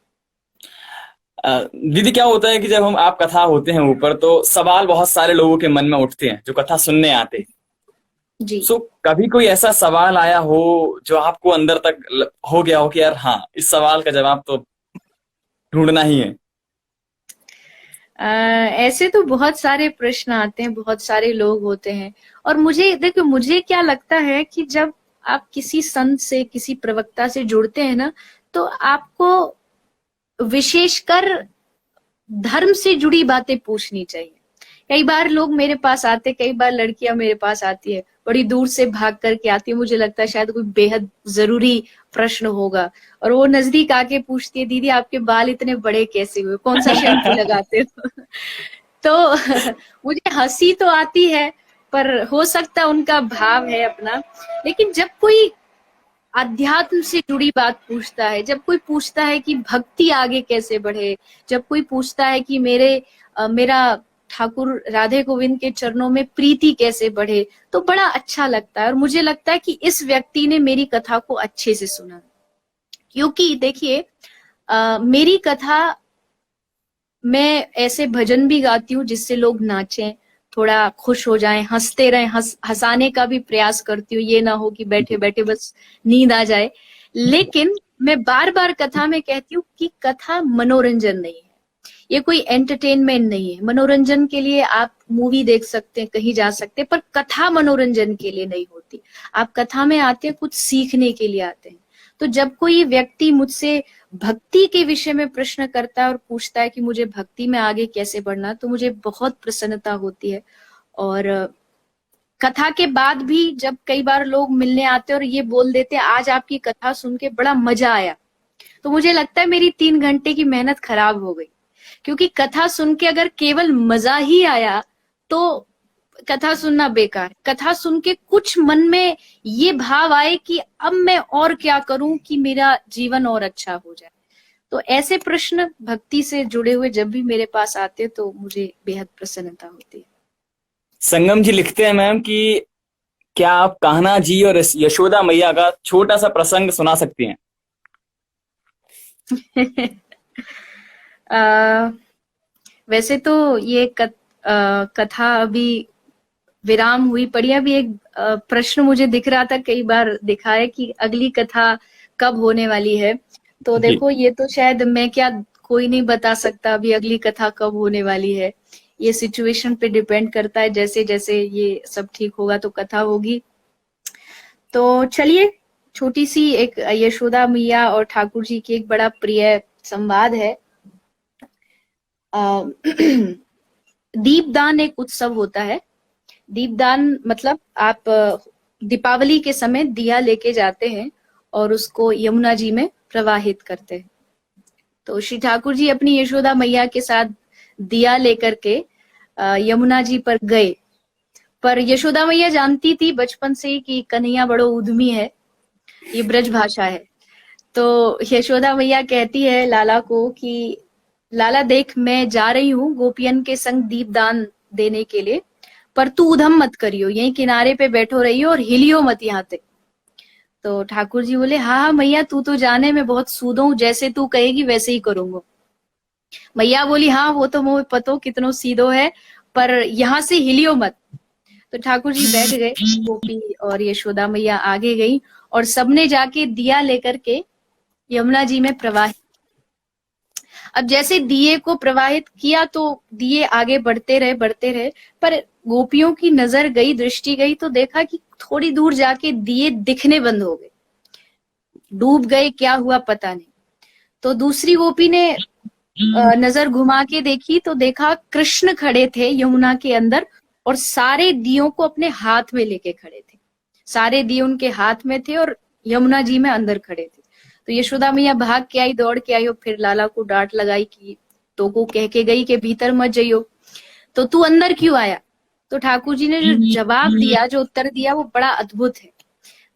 दीदी क्या होता है कि जब हम आप कथा होते हैं ऊपर तो सवाल बहुत सारे लोगों के मन में उठते हैं जो कथा सुनने आते हैं। जी। सो कभी कोई ऐसा सवाल आया हो जो आपको अंदर तक हो गया हो कि यार हाँ, इस सवाल का जवाब तो ढूंढना ही है? ऐसे तो बहुत सारे प्रश्न आते हैं, बहुत सारे लोग होते हैं। और मुझे देखो, मुझे क्या लगता है कि जब आप किसी संत से, किसी प्रवक्ता से जुड़ते हैं ना, तो आपको विशेषकर धर्म से जुड़ी बातें पूछनी चाहिए। कई बार लोग मेरे पास आते, कई बार लड़कियां मेरे पास आती है, बड़ी दूर से भाग करके आती है, मुझे लगता है शायद कोई बेहद जरूरी प्रश्न होगा, और वो नजदीक आके पूछती है, दीदी आपके बाल इतने बड़े कैसे हुए, कौन सा शैम्पू लगाते हो? तो मुझे हंसी तो आती है, पर हो सकता है उनका भाव है अपना। लेकिन जब कोई अध्यात्म से जुड़ी बात पूछता है, जब कोई पूछता है कि भक्ति आगे कैसे बढ़े, जब कोई पूछता है कि मेरा ठाकुर राधे गोविंद के चरणों में प्रीति कैसे बढ़े, तो बड़ा अच्छा लगता है। और मुझे लगता है कि इस व्यक्ति ने मेरी कथा को अच्छे से सुना। क्योंकि देखिए, मेरी कथा, मैं ऐसे भजन भी गाती हूँ जिससे लोग नाचें, थोड़ा खुश हो जाएं, हंसते रहें, हंसाने का भी प्रयास करती हूँ, ये ना हो कि बैठे बैठे बस नींद आ जाए। लेकिन मैं बार बार कथा में कहती हूँ कि कथा मनोरंजन नहीं है, ये कोई एंटरटेनमेंट नहीं है। मनोरंजन के लिए आप मूवी देख सकते हैं, कहीं जा सकते हैं, पर कथा मनोरंजन के लिए नहीं होती। आप कथा में आते हैं कुछ सीखने के लिए आते हैं। तो जब कोई व्यक्ति मुझसे भक्ति के विषय में प्रश्न करता है और पूछता है कि मुझे भक्ति में आगे कैसे बढ़ना, तो मुझे बहुत प्रसन्नता होती है। और कथा के बाद भी जब कई बार लोग मिलने आते हैं और ये बोल देते हैं आज आपकी कथा सुन के बड़ा मजा आया, तो मुझे लगता है मेरी 3 घंटे की मेहनत खराब हो गई। क्योंकि कथा सुन के अगर केवल मजा ही आया तो कथा सुनना बेकार। कथा सुन के कुछ मन में ये भाव आए कि अब मैं और क्या करूं कि मेरा जीवन और अच्छा हो जाए। तो ऐसे प्रश्न भक्ति से जुड़े हुए जब भी मेरे पास आते हैं तो मुझे बेहद प्रसन्नता होती संगम जी लिखते हैं मैम कि क्या आप कान्हा जी और यशोदा मैया का छोटा सा प्रसंग सुना सकती हैं? है। वैसे तो ये कथा अभी विराम हुई पड़ी। अभी एक प्रश्न मुझे दिख रहा था, कई बार दिखा है कि अगली कथा कब होने वाली है। तो जी। देखो, ये तो शायद मैं क्या, कोई नहीं बता सकता अभी अगली कथा कब होने वाली है। ये सिचुएशन पे डिपेंड करता है, जैसे जैसे ये सब ठीक होगा तो कथा होगी। तो चलिए, छोटी सी एक यशोदा मैया और ठाकुर जी की एक बड़ा प्रिय संवाद है। दीपदान एक उत्सव होता है। दीपदान मतलब आप दीपावली के समय दिया लेके जाते हैं और उसको यमुना जी में प्रवाहित करते हैं। तो श्री ठाकुर जी अपनी यशोदा मैया के साथ दिया लेकर के यमुना जी पर गए। पर यशोदा मैया जानती थी बचपन से ही कि कन्हैया बड़ो उद्यमी है, ये ब्रज भाषा है। तो यशोदा मैया कहती है लाला को कि लाला देख, मैं जा रही हूँ गोपियन के संग दीपदान देने के लिए, पर तू उधम मत करियो, यहीं किनारे पे बैठो रहियो और हिलियो मत यहाँ तक। तो ठाकुर जी बोले हाँ हाँ मैया, तू तो जाने में बहुत सूदो हूँ, जैसे तू कहेगी वैसे ही करूंगा। मैया बोली हाँ वो तो मुझे पतो कितनो सीधो है, पर यहाँ से हिलियो मत। तो ठाकुर जी बैठ गए, गोपी और यशोदा मैया आगे गई और सबने जाके दिया लेकर के यमुना जी में प्रवाहित। अब जैसे दिए को प्रवाहित किया तो दिए आगे बढ़ते रहे, पर गोपियों की नजर गई, दृष्टि गई तो देखा कि थोड़ी दूर जाके दिए दिखने बंद हो गए, डूब गए, क्या हुआ पता नहीं। तो दूसरी गोपी ने नजर घुमा के देखी तो देखा कृष्ण खड़े थे यमुना के अंदर और सारे दियों को अपने हाथ में लेके खड़े थे। सारे दिए उनके हाथ में थे और यमुना जी में अंदर खड़े थे। तो यशोदा मैया भाग के आई, दौड़ के आई और फिर लाला को डांट लगाई कि तो को कह के गई कि भीतर मत जाइयो, तो तू अंदर क्यों आया। तो ठाकुर जी ने जो जवाब दिया, जो उत्तर दिया, वो बड़ा अद्भुत है।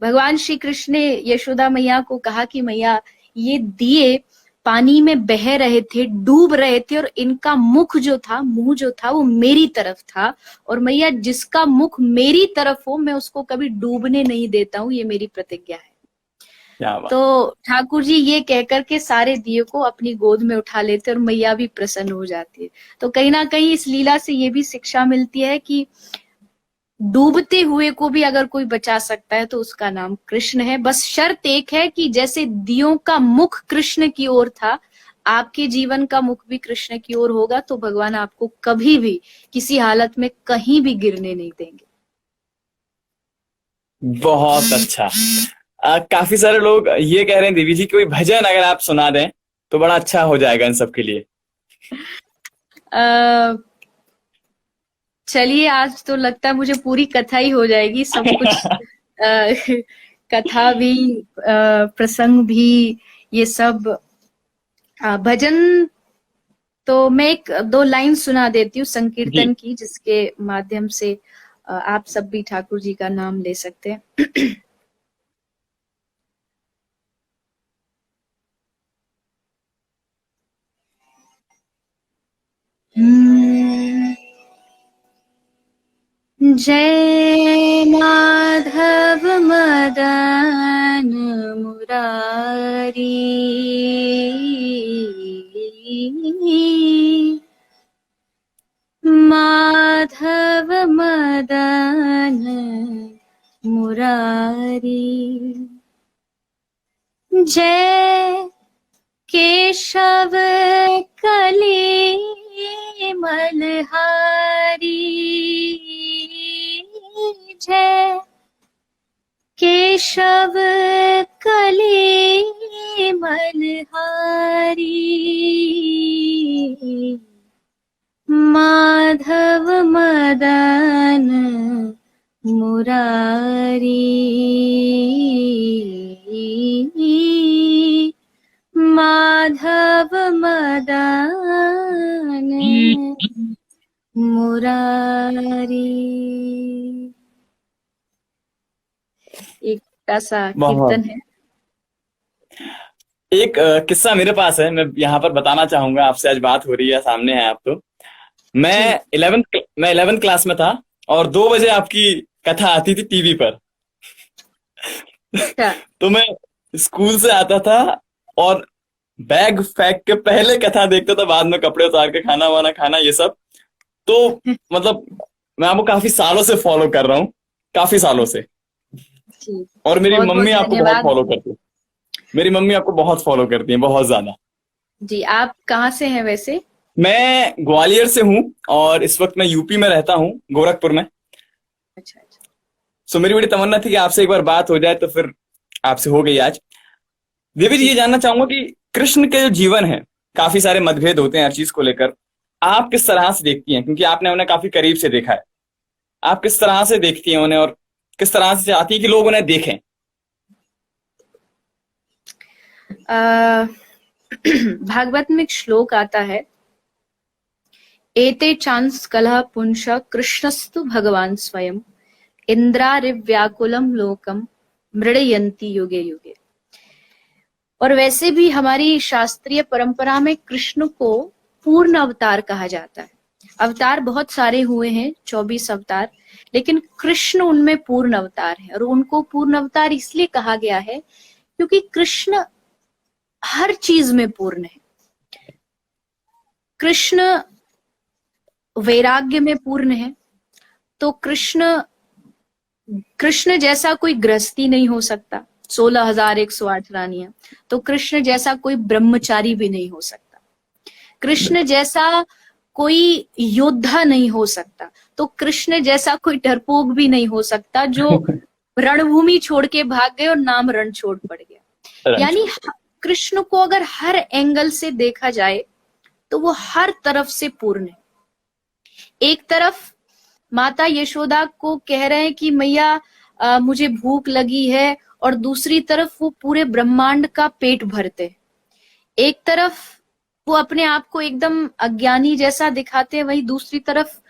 भगवान श्री कृष्ण ने यशोदा मैया को कहा कि मैया ये दिए पानी में बह रहे थे, डूब रहे थे और इनका मुख जो था, मुंह जो था वो मेरी तरफ था, और मैया जिसका मुख मेरी तरफ हो मैं उसको कभी डूबने नहीं देता हूँ, ये मेरी प्रतिज्ञा है। क्या बात। तो ठाकुर जी ये कहकर के सारे दिए को अपनी गोद में उठा लेते और मैया भी प्रसन्न हो जाती है। तो कहीं ना कहीं इस लीला से ये भी शिक्षा मिलती है कि डूबते हुए को भी अगर कोई बचा सकता है तो उसका नाम कृष्ण है। बस शर्त एक है कि जैसे दियों का मुख कृष्ण की ओर था, आपके जीवन का मुख भी कृष्ण की ओर होगा तो भगवान आपको कभी भी किसी हालत में कहीं भी गिरने नहीं देंगे। बहुत अच्छा। काफी सारे लोग ये कह रहे हैं देवी जी कोई भजन अगर आप सुना दें तो बड़ा अच्छा हो जाएगा इन सब के लिए। चलिए, आज तो लगता है मुझे पूरी कथा ही हो जाएगी, सब कुछ कथा भी, प्रसंग भी, ये सब भजन। तो मैं एक दो लाइन सुना देती हूँ जी। संकीर्तन की, जिसके माध्यम से आप सब भी ठाकुर जी का नाम ले सकते हैं। जय माधव मदन मुरारी, माधव मदन मुरारी, जय केशव कली मलहारी, जय केशव कली मलहारी, माधव मदन मुरारी, माधव मदन मुरारी। एक ऐसा बहुत। कीर्तन है। एक किस्सा मेरे पास है, मैं यहाँ पर बताना चाहूंगा। आपसे आज बात हो रही है, सामने है आप तो। जी। मैं 11th क्लास में था और 2 बजे आपकी कथा आती थी टीवी पर। अच्छा। तो मैं स्कूल से आता था और बैग फेंक के पहले कथा देखता था, बाद में कपड़े उतार के खाना वाना खाना ये सब। तो मतलब मैं आपको काफी सालों से फॉलो कर रहा हूँ, काफी सालों से। जी, और मेरी बहुत बहुत मम्मी आपको बहुत धन्यवाद। फॉलो करती है। मेरी मम्मी आपको बहुत फॉलो करती है, बहुत ज्यादा। जी, आप कहाँ से हैं वैसे? मैं ग्वालियर से हूँ और इस वक्त मैं यूपी में रहता हूँ, गोरखपुर में। अच्छा अच्छा। सो मेरी बड़ी तमन्ना थी कि आपसे एक बार बात हो जाए, तो फिर आपसे हो गई आज। देवी जी, जी। ये जानना चाहूंगा कि कृष्ण के जो जीवन है, काफी सारे मतभेद होते हैं हर चीज को लेकर। आप किस तरह से देखती हैं, क्योंकि आपने उन्हें काफी करीब से देखा है। आप किस तरह से देखती हैं उन्हें और किस तरह से चाहती हैं कि लोग उन्हें देखें? अ, भागवत में एक श्लोक आता है, एते चांस कलह पुंस कृष्णस्तु भगवान स्वयं इंद्रारिव्याकुलम लोकम मृडयंती युगे युगे। और वैसे भी हमारी शास्त्रीय परंपरा में कृष्ण को पूर्ण अवतार कहा जाता है। अवतार बहुत सारे हुए हैं, 24 अवतार, लेकिन कृष्ण उनमें पूर्ण अवतार है। और उनको पूर्ण अवतार इसलिए कहा गया है क्योंकि कृष्ण हर चीज में पूर्ण है। कृष्ण वैराग्य में पूर्ण है, तो कृष्ण जैसा कोई गृहस्थी नहीं हो सकता, 16,108 रानियां। तो कृष्ण जैसा कोई ब्रह्मचारी भी नहीं हो सकता, कृष्ण जैसा कोई योद्धा नहीं हो सकता, तो कृष्ण जैसा कोई डरपोक भी नहीं हो सकता जो रणभूमि छोड़ के भाग गए और नाम रण छोड़ पड़ गया। यानी कृष्ण को अगर हर एंगल से देखा जाए तो वो हर तरफ से पूर्ण है। एक तरफ माता यशोदा को कह रहे हैं कि मैया मुझे भूख लगी है, और दूसरी तरफ वो पूरे ब्रह्मांड का पेट भरते। एक तरफ वो अपने आप को एकदम अज्ञानी जैसा दिखाते हैं, वहीं दूसरी तरफ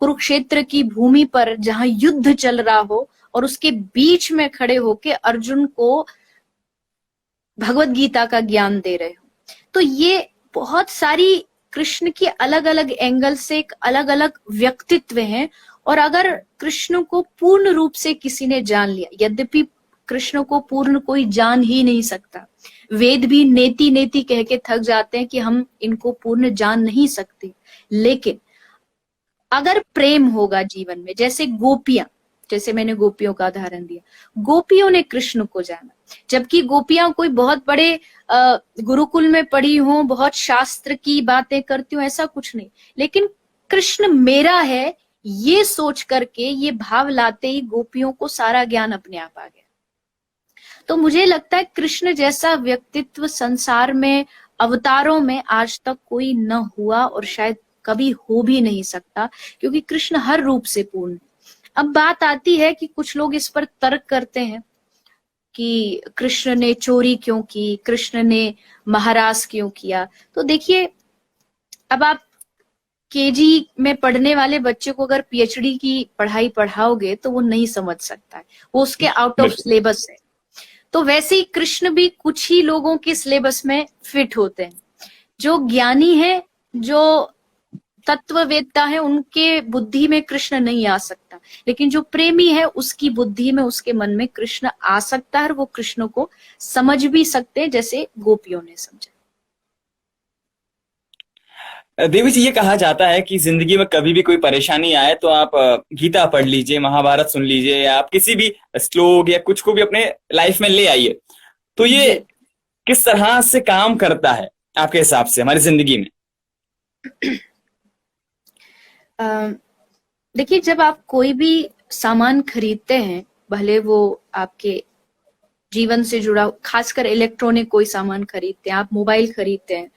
कुरुक्षेत्र की भूमि पर जहां युद्ध चल रहा हो और उसके बीच में खड़े होके अर्जुन को भगवत गीता का ज्ञान दे रहे हो। तो ये बहुत सारी कृष्ण की अलग अलग एंगल से एक अलग अलग व्यक्तित्व हैं। और अगर कृष्ण को पूर्ण रूप से किसी ने जान लिया, यद्यपि कृष्ण को पूर्ण कोई जान ही नहीं सकता, वेद भी नेति नेति कह के थक जाते हैं कि हम इनको पूर्ण जान नहीं सकते, लेकिन अगर प्रेम होगा जीवन में, जैसे गोपियां, जैसे मैंने गोपियों का उदाहरण दिया, गोपियों ने कृष्ण को जाना, जबकि गोपियां कोई बहुत बड़े गुरुकुल में पढ़ी हों, बहुत शास्त्र की बातें करती हूँ, ऐसा कुछ नहीं, लेकिन कृष्ण मेरा है ये सोच करके, ये भाव लाते ही गोपियों को सारा ज्ञान अपने आप आ गया। तो मुझे लगता है कृष्ण जैसा व्यक्तित्व संसार में अवतारों में आज तक कोई न हुआ और शायद कभी हो भी नहीं सकता, क्योंकि कृष्ण हर रूप से पूर्ण है। अब बात आती है कि कुछ लोग इस पर तर्क करते हैं कि कृष्ण ने चोरी क्यों की, कृष्ण ने महारास क्यों किया। तो देखिए, अब आप केजी में पढ़ने वाले बच्चे को अगर पीएचडी की पढ़ाई पढ़ाओगे तो वो नहीं समझ सकता है, वो उसके आउट ऑफ सिलेबस है। तो वैसे ही कृष्ण भी कुछ ही लोगों के सिलेबस में फिट होते हैं। जो ज्ञानी है, जो तत्ववेत्ता है, उनके बुद्धि में कृष्ण नहीं आ सकता, लेकिन जो प्रेमी है उसकी बुद्धि में, उसके मन में कृष्ण आ सकता है और वो कृष्ण को समझ भी सकते हैं, जैसे गोपियों ने समझा। देवी जी, ये कहा जाता है कि जिंदगी में कभी भी कोई परेशानी आए तो आप गीता पढ़ लीजिए, महाभारत सुन लीजिए, या आप किसी भी श्लोक या कुछ को भी अपने लाइफ में ले आइए। तो ये किस तरह से काम करता है आपके हिसाब से हमारी जिंदगी में? देखिए, जब आप कोई भी सामान खरीदते हैं, भले वो आपके जीवन से जुड़ा, खासकर इलेक्ट्रॉनिक कोई सामान खरीदते हैं, आप मोबाइल खरीदते हैं,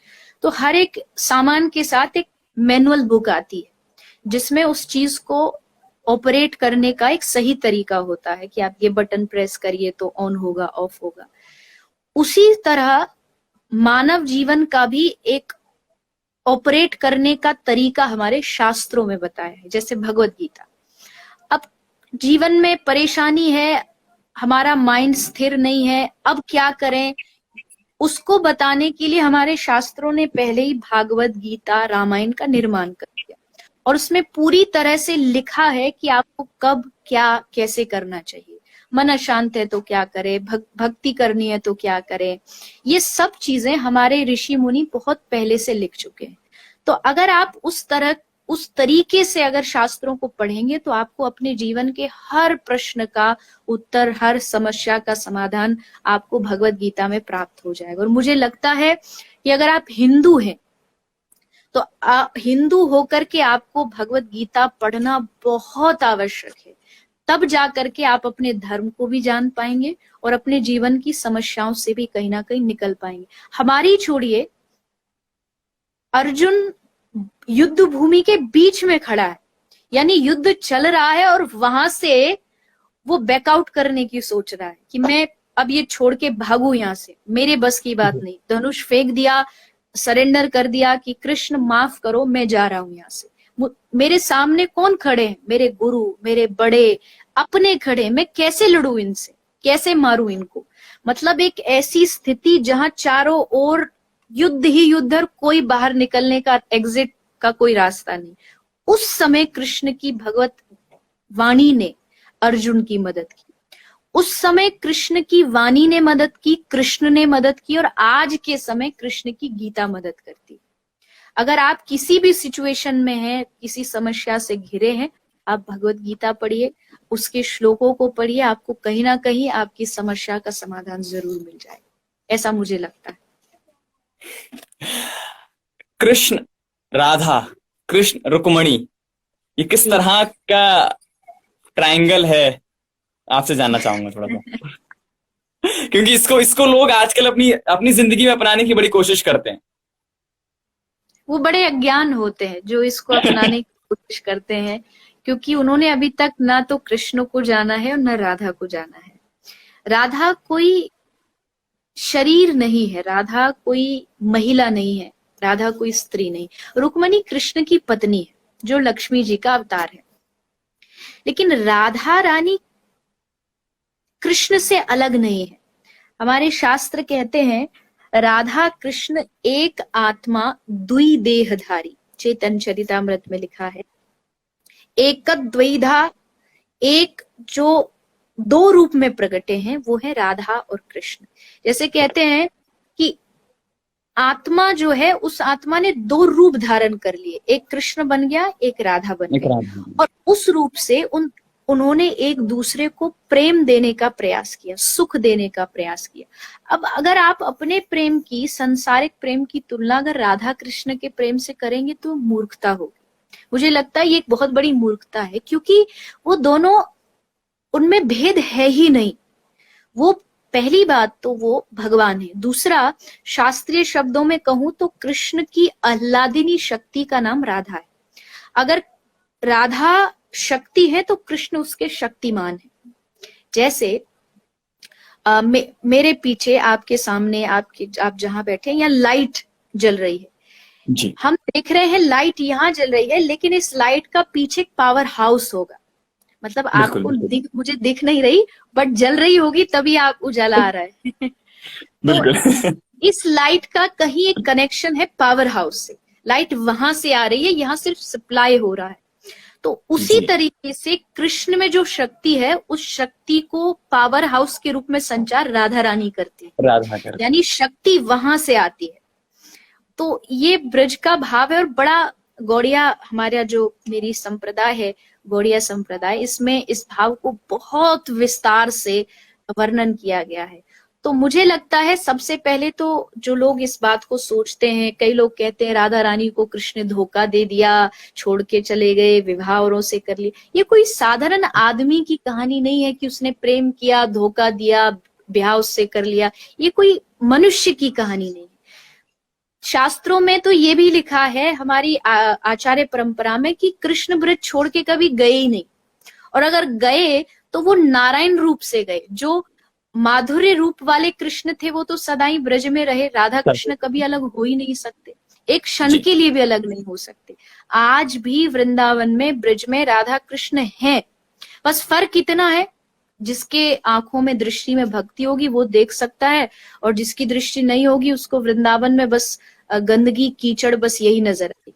तो हर एक सामान के साथ एक मैनुअल बुक आती है जिसमें उस चीज को ऑपरेट करने का एक सही तरीका होता है कि आप ये बटन प्रेस करिए तो ऑन होगा, ऑफ होगा। उसी तरह मानव जीवन का भी एक ऑपरेट करने का तरीका हमारे शास्त्रों में बताया है, जैसे भगवत गीता। अब जीवन में परेशानी है, हमारा माइंड स्थिर नहीं है, अब क्या करें, उसको बताने के लिए हमारे शास्त्रों ने पहले ही भागवत गीता, रामायण का निर्माण कर दिया, और उसमें पूरी तरह से लिखा है कि आपको कब क्या कैसे करना चाहिए। मन अशांत है तो क्या करे, भक्ति करनी है तो क्या करे, ये सब चीजें हमारे ऋषि मुनि बहुत पहले से लिख चुके हैं। तो अगर आप उस तरीके से अगर शास्त्रों को पढ़ेंगे तो आपको अपने जीवन के हर प्रश्न का उत्तर, हर समस्या का समाधान आपको भगवत गीता में प्राप्त हो जाएगा। और मुझे लगता है कि अगर आप हिंदू हैं तो हिंदू होकर के आपको भगवत गीता पढ़ना बहुत आवश्यक है। तब जाकर के आप अपने धर्म को भी जान पाएंगे और अपने जीवन की समस्याओं से भी कहीं ना कहीं निकल पाएंगे। हमारी छोड़िए, अर्जुन युद्ध भूमि के बीच में खड़ा है, यानी युद्ध चल रहा है और वहां से वो बैकआउट करने की सोच रहा है कि मैं अब ये छोड़ के भागू यहां से, मेरे बस की बात नहीं। धनुष फेंक दिया, सरेंडर कर दिया कि कृष्ण माफ करो, मैं जा रहा हूं यहां से। मेरे सामने कौन खड़े हैं, मेरे गुरु, मेरे बड़े अपने खड़े, मैं कैसे लड़ू इनसे, कैसे मारू इनको। मतलब एक ऐसी स्थिति जहां चारों ओर युद्ध ही युद्ध और कोई बाहर निकलने का, एग्जिट का कोई रास्ता नहीं। उस समय कृष्ण की भगवत वाणी ने अर्जुन की मदद की, उस समय कृष्ण की वाणी ने मदद की, कृष्ण ने मदद की, और आज के समय कृष्ण की गीता मदद करती। अगर आप किसी भी सिचुएशन में हैं, किसी समस्या से घिरे हैं, आप भगवत गीता पढ़िए, उसके श्लोकों को पढ़िए, आपको कहीं ना कहीं आपकी समस्या का समाधान जरूर मिल जाए, ऐसा मुझे लगता है। कृष्ण राधा, कृष्ण रुक्मणी, ये किस जी। तरह का ट्रायंगल है, आपसे जानना चाहूंगा थोड़ा सा। क्योंकि इसको इसको लोग आजकल अपनी अपनी जिंदगी में अपनाने की बड़ी कोशिश करते हैं। वो बड़े अज्ञान होते हैं जो इसको अपनाने की कोशिश करते हैं, क्योंकि उन्होंने अभी तक ना तो कृष्ण को जाना है और ना राधा को जाना है। राधा कोई शरीर नहीं है, राधा कोई महिला नहीं है, राधा कोई स्त्री नहीं। रुक्मणी कृष्ण की पत्नी है जो लक्ष्मी जी का अवतार है, लेकिन राधा रानी कृष्ण से अलग नहीं है। हमारे शास्त्र कहते हैं राधा कृष्ण एक आत्मा द्वि देहधारी, चेतन चरितामृत में लिखा है। एक द्वैधा, एक जो दो रूप में प्रकटे हैं वो है राधा और कृष्ण। जैसे कहते हैं कि आत्मा जो है उस आत्मा ने दो रूप धारण कर लिए, एक कृष्ण बन गया, एक राधा बन एक गई, राधा। और उस रूप से उन्होंने एक दूसरे को प्रेम देने का प्रयास किया, सुख देने का प्रयास किया। अब अगर आप अपने प्रेम की, सांसारिक प्रेम की तुलना अगर राधा कृष्ण के प्रेम से करेंगे तो मूर्खता होगी। मुझे लगता है ये एक बहुत बड़ी मूर्खता है, क्योंकि वो दोनों, उनमें भेद है ही नहीं। वो, पहली बात तो वो भगवान है, दूसरा शास्त्रीय शब्दों में कहूं तो कृष्ण की आह्लादिनी शक्ति का नाम राधा है। अगर राधा शक्ति है तो कृष्ण उसके शक्तिमान है। जैसे मेरे पीछे, आपके सामने, आप जहां बैठे हैं, यहाँ लाइट जल रही है। जी। हम देख रहे हैं लाइट यहाँ जल रही है, लेकिन इस लाइट का पीछे एक पावर हाउस होगा। मतलब बिल्कुल आपको बिल्कुल। मुझे दिख नहीं रही, बट जल रही होगी तभी आप उजाला आ रहा है। तो बिल्कुल। इस लाइट का कहीं एक कनेक्शन है पावर हाउस से, लाइट वहां से आ रही है, यहाँ सिर्फ सप्लाई हो रहा है। तो उसी जी। तरीके से कृष्ण में जो शक्ति है, उस शक्ति को पावर हाउस के रूप में संचार राधा रानी करती है, राधा कर। यानी शक्ति वहां से आती है। तो ये ब्रज का भाव है, और बड़ा गौड़िया, हमारा जो मेरी संप्रदाय है गौड़िया संप्रदाय, इसमें इस भाव को बहुत विस्तार से वर्णन किया गया है। तो मुझे लगता है सबसे पहले तो जो लोग इस बात को सोचते हैं, कई लोग कहते हैं राधा रानी को कृष्ण ने धोखा दे दिया, छोड़ के चले गए, विवाह औरों से कर लिया। ये कोई साधारण आदमी की कहानी नहीं है कि उसने प्रेम किया, धोखा दिया, ब्याह उससे कर लिया। ये कोई मनुष्य की कहानी नहीं है। शास्त्रों में तो ये भी लिखा है, हमारी आचार्य परंपरा में, कि कृष्ण ब्रज छोड़ के कभी गए ही नहीं, और अगर गए तो वो नारायण रूप से गए। जो माधुर्य रूप वाले कृष्ण थे वो तो सदा ही ब्रज में रहे, राधा कृष्ण कभी अलग हो ही नहीं सकते, एक क्षण जी। के लिए भी अलग नहीं हो सकते। आज भी वृंदावन में, ब्रज में राधा कृष्ण हैं। बस फर्क इतना है, जिसके आंखों में, दृष्टि में भक्ति होगी वो देख सकता है, और जिसकी दृष्टि नहीं होगी उसको वृंदावन में बस गंदगी, कीचड़, बस यही नजर आएगी।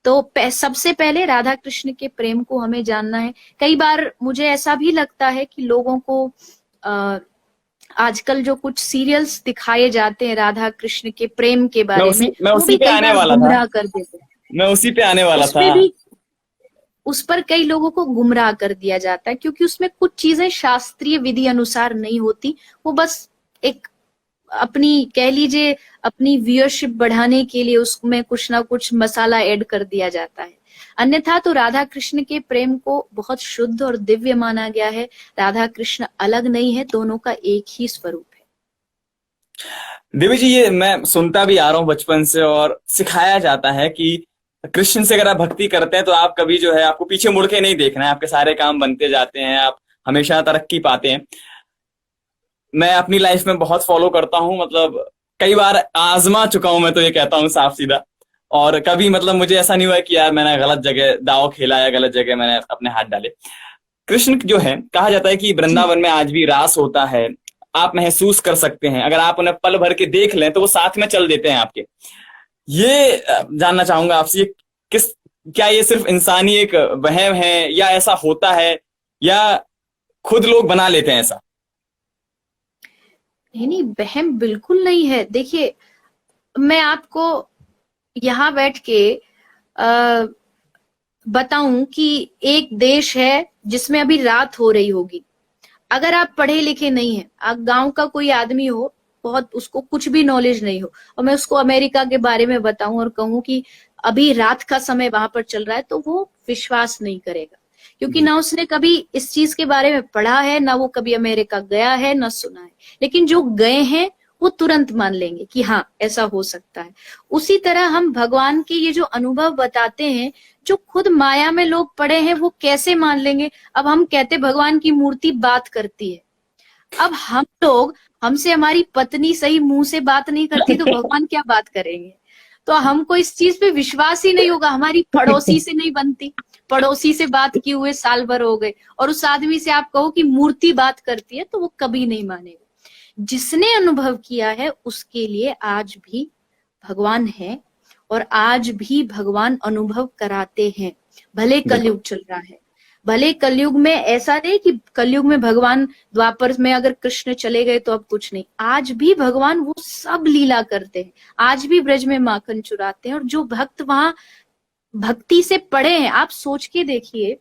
तो सबसे पहले राधा कृष्ण के प्रेम को हमें जानना है। कई बार मुझे ऐसा भी लगता है कि लोगों को आजकल जो कुछ सीरियल्स दिखाए जाते हैं राधा कृष्ण के प्रेम के बारे में, मैं वो उसी भी पे कई आने बार वाला था। गुमराह कर देते हैं। मैं उसी पे आने वाला उस था। पे भी, उस पर कई लोगों को गुमराह कर दिया जाता है, क्योंकि उसमें कुछ चीजें शास्त्रीय विधि अनुसार नहीं होती। वो बस एक अपनी, कह लीजिए, अपनी व्यूअरशिप बढ़ाने के लिए उसमें कुछ ना कुछ मसाला ऐड कर दिया जाता है। अन्यथा तो राधा कृष्ण के प्रेम को बहुत शुद्ध और दिव्य माना गया है। राधा कृष्ण अलग नहीं है, दोनों का एक ही स्वरूप है। देवी जी, ये मैं सुनता भी आ रहा हूँ बचपन से, और सिखाया जाता है कि कृष्ण से अगर आप भक्ति करते हैं तो आप कभी जो है, आपको पीछे मुड़ के नहीं देखना है, आपके सारे काम बनते जाते हैं, आप हमेशा तरक्की पाते हैं। मैं अपनी लाइफ में बहुत फॉलो करता हूँ, मतलब कई बार आजमा चुका हूं, मैं तो ये कहता हूँ साफ सीधा। और कभी मतलब मुझे ऐसा नहीं हुआ कि यार मैंने गलत जगह दाव खेला या गलत जगह मैंने अपने हाथ डाले। कृष्ण जो है, कहा जाता है कि जी। वृंदावन में आज भी रास होता है, आप महसूस कर सकते हैं, अगर आप उन्हें पल भर के देख लें तो वो साथ में चल देते हैं आपके। ये जानना चाहूंगा आपसे, ये किस, क्या ये सिर्फ इंसानी एक वहम है, या ऐसा होता है, या खुद लोग बना लेते हैं ऐसा? नहीं, वहम बिल्कुल नहीं है। देखिए, मैं आपको यहाँ बैठ के बताऊं कि एक देश है जिसमें अभी रात हो रही होगी, अगर आप पढ़े लिखे नहीं है, आप गांव का कोई आदमी हो, बहुत उसको कुछ भी नॉलेज नहीं हो, और मैं उसको अमेरिका के बारे में बताऊं और कहूं कि अभी रात का समय वहां पर चल रहा है, तो वो विश्वास नहीं करेगा, क्योंकि जी। ना उसने कभी इस चीज के बारे में पढ़ा है, ना वो कभी अमेरिका गया है, ना सुना है। लेकिन जो गए हैं वो तुरंत मान लेंगे कि हाँ ऐसा हो सकता है। उसी तरह हम भगवान के ये जो अनुभव बताते हैं, जो खुद माया में लोग पड़े हैं, वो कैसे मान लेंगे। अब हम कहते भगवान की मूर्ति बात करती है, अब हम लोग, हमसे हमारी पत्नी सही मुंह से बात नहीं करती तो भगवान क्या बात करेंगे। तो हमको इस चीज पे विश्वास ही नहीं होगा। हमारी पड़ोसी से नहीं बनती, पड़ोसी से बात किए हुए साल भर हो गए, और उस आदमी से आप कहो कि मूर्ति बात करती है, तो वो कभी नहीं मानेगा। जिसने अनुभव किया है उसके लिए आज भी भगवान है, और आज भी भगवान अनुभव कराते हैं। भले बिल्कुल। कलयुग चल रहा है, भले कलयुग में ऐसा नहीं कि कलयुग में भगवान, द्वापर में अगर कृष्ण चले गए तो अब कुछ नहीं, आज भी भगवान वो सब लीला करते हैं, आज भी ब्रज में माखन चुराते हैं। और जो भक्त वहां भक्ति से पड़े हैं, आप सोच के देखिए,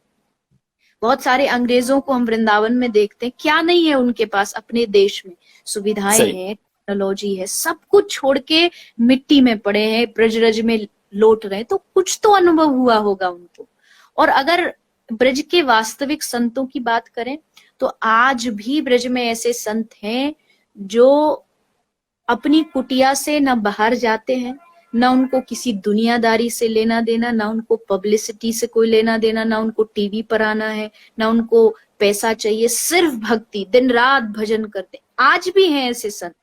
बहुत सारे अंग्रेजों को हम वृंदावन में देखते हैं, क्या नहीं है उनके पास अपने देश में, सुविधाएं सही। हैं, टेक्नोलॉजी है, सब कुछ छोड़ के मिट्टी में पड़े हैं, ब्रज में लौट रहे हैं, तो कुछ तो अनुभव हुआ होगा उनको। और अगर ब्रज के वास्तविक संतों की बात करें, तो आज भी ब्रज में ऐसे संत हैं जो अपनी कुटिया से न बाहर जाते हैं, न उनको किसी दुनियादारी से लेना देना, ना उनको पब्लिसिटी से कोई लेना देना, ना उनको टीवी पर आना है, ना उनको पैसा चाहिए, सिर्फ भक्ति, दिन रात भजन करते। आज भी हैं ऐसे संत,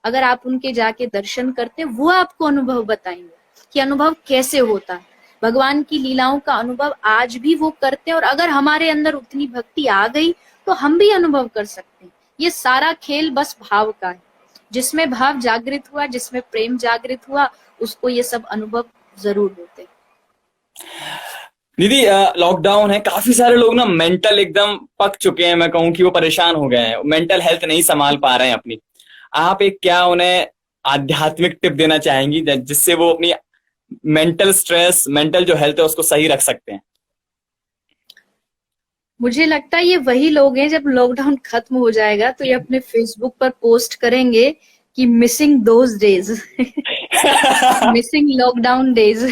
अगर आप उनके जाके दर्शन करते, वो आपको अनुभव बताएंगे कि अनुभव कैसे होता है, भगवान की लीलाओं का अनुभव आज भी वो करते हैं। और अगर हमारे अंदर उतनी भक्ति आ गई तो हम भी अनुभव कर सकते हैं। ये सारा खेल बस भाव का है, जिसमें भाव जागृत हुआ, जिसमें प्रेम जागृत हुआ, उसको ये सब अनुभव जरूर होते हैं। दीदी, लॉकडाउन है, काफी सारे लोग ना मेंटल एकदम पक चुके हैं, मैं कहूँ कि वो परेशान हो गए हैं, मेंटल हेल्थ नहीं संभाल पा रहे हैं अपनी। आप एक क्या उन्हें आध्यात्मिक टिप देना चाहेंगी जिससे वो अपनी मेंटल स्ट्रेस, मेंटल जो हेल्थ है उसको सही रख सकते हैं? मुझे लगता है ये वही लोग हैं, जब लॉकडाउन खत्म हो जाएगा तो ये अपने फेसबुक पर पोस्ट करेंगे कि missing those days, missing lockdown days.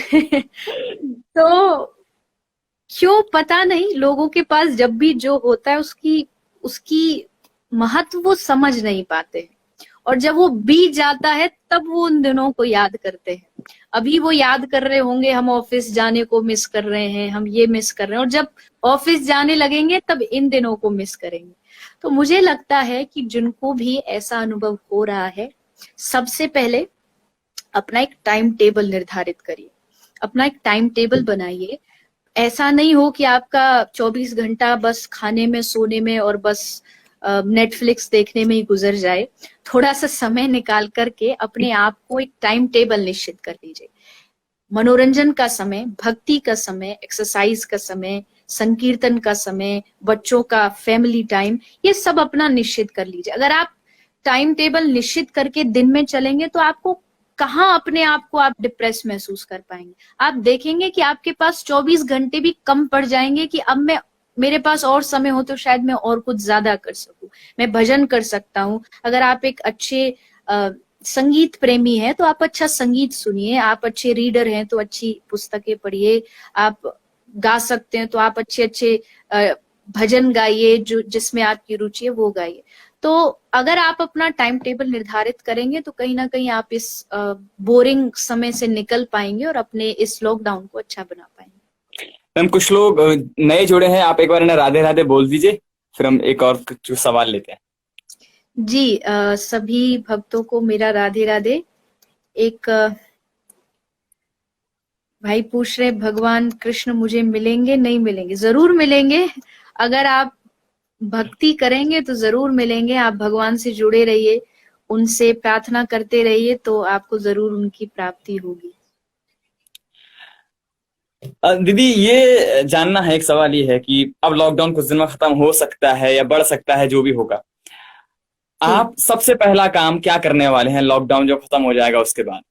तो क्यों पता नहीं, लोगों के पास जब भी जो होता है उसकी उसकी महत्व वो समझ नहीं पाते हैं, और जब वो बीत जाता है तब वो उन दिनों को याद करते हैं। अभी वो याद कर रहे होंगे हम ऑफिस जाने को मिस कर रहे हैं, हम ये मिस कर रहे हैं, और जब ऑफिस जाने लगेंगे तब इन दिनों को मिस करेंगे। तो मुझे लगता है कि जिनको भी ऐसा अनुभव हो रहा है, सबसे पहले अपना एक टाइम टेबल निर्धारित करिए, अपना एक टाइम टेबल बनाइए। ऐसा नहीं हो कि आपका 24 घंटा बस खाने में, सोने में और बस नेटफ्लिक्स देखने में ही गुजर जाए। थोड़ा सा समय निकाल करके अपने आप को एक टाइम टेबल निश्चित कर लीजिए। मनोरंजन का समय, भक्ति का समय, एक्सरसाइज का समय, संकीर्तन का समय, बच्चों का फैमिली टाइम, ये सब अपना निश्चित कर लीजिए। अगर आप टाइम टेबल निश्चित करके दिन में चलेंगे तो आपको कहाँ अपने आप को आप डिप्रेस महसूस कर पाएंगे। आप देखेंगे कि आपके पास 24 घंटे भी कम पड़ जाएंगे कि अब मैं, मेरे पास और समय हो तो शायद मैं और कुछ ज्यादा कर सकूं, मैं भजन कर सकता हूँ। अगर आप एक अच्छे संगीत प्रेमी हैं तो आप अच्छा संगीत सुनिए, आप अच्छे रीडर हैं तो अच्छी पुस्तकें पढ़िए, आप गा सकते हैं तो आप अच्छे अच्छे भजन गाइए, जो जिसमें आपकी रुचि है वो गाइए। तो अगर आप अपना टाइम टेबल निर्धारित करेंगे तो कहीं ना कहीं आप इस बोरिंग समय से निकल पाएंगे और अपने इस लॉकडाउन को अच्छा बना पाएंगे। मैम, कुछ लोग नए जुड़े हैं, आप एक बार इन्हें राधे राधे बोल दीजिए, फिर हम एक और कुछ सवाल लेते हैं। जी, सभी भक्तों को मेरा राधे राधे। एक भाई पूछ रहे, भगवान कृष्ण मुझे मिलेंगे? नहीं मिलेंगे, जरूर मिलेंगे। अगर आप भक्ति करेंगे तो जरूर मिलेंगे। आप भगवान से जुड़े रहिए, उनसे प्रार्थना करते रहिए, तो आपको जरूर उनकी प्राप्ति होगी। दीदी, ये जानना है, एक सवाल ये है कि अब लॉकडाउन कुछ दिन में खत्म हो सकता है या बढ़ सकता है, जो भी होगा, जी, आप सबसे पहला काम क्या करने वाले हैं लॉकडाउन जो खत्म हो जाएगा उसके बाद?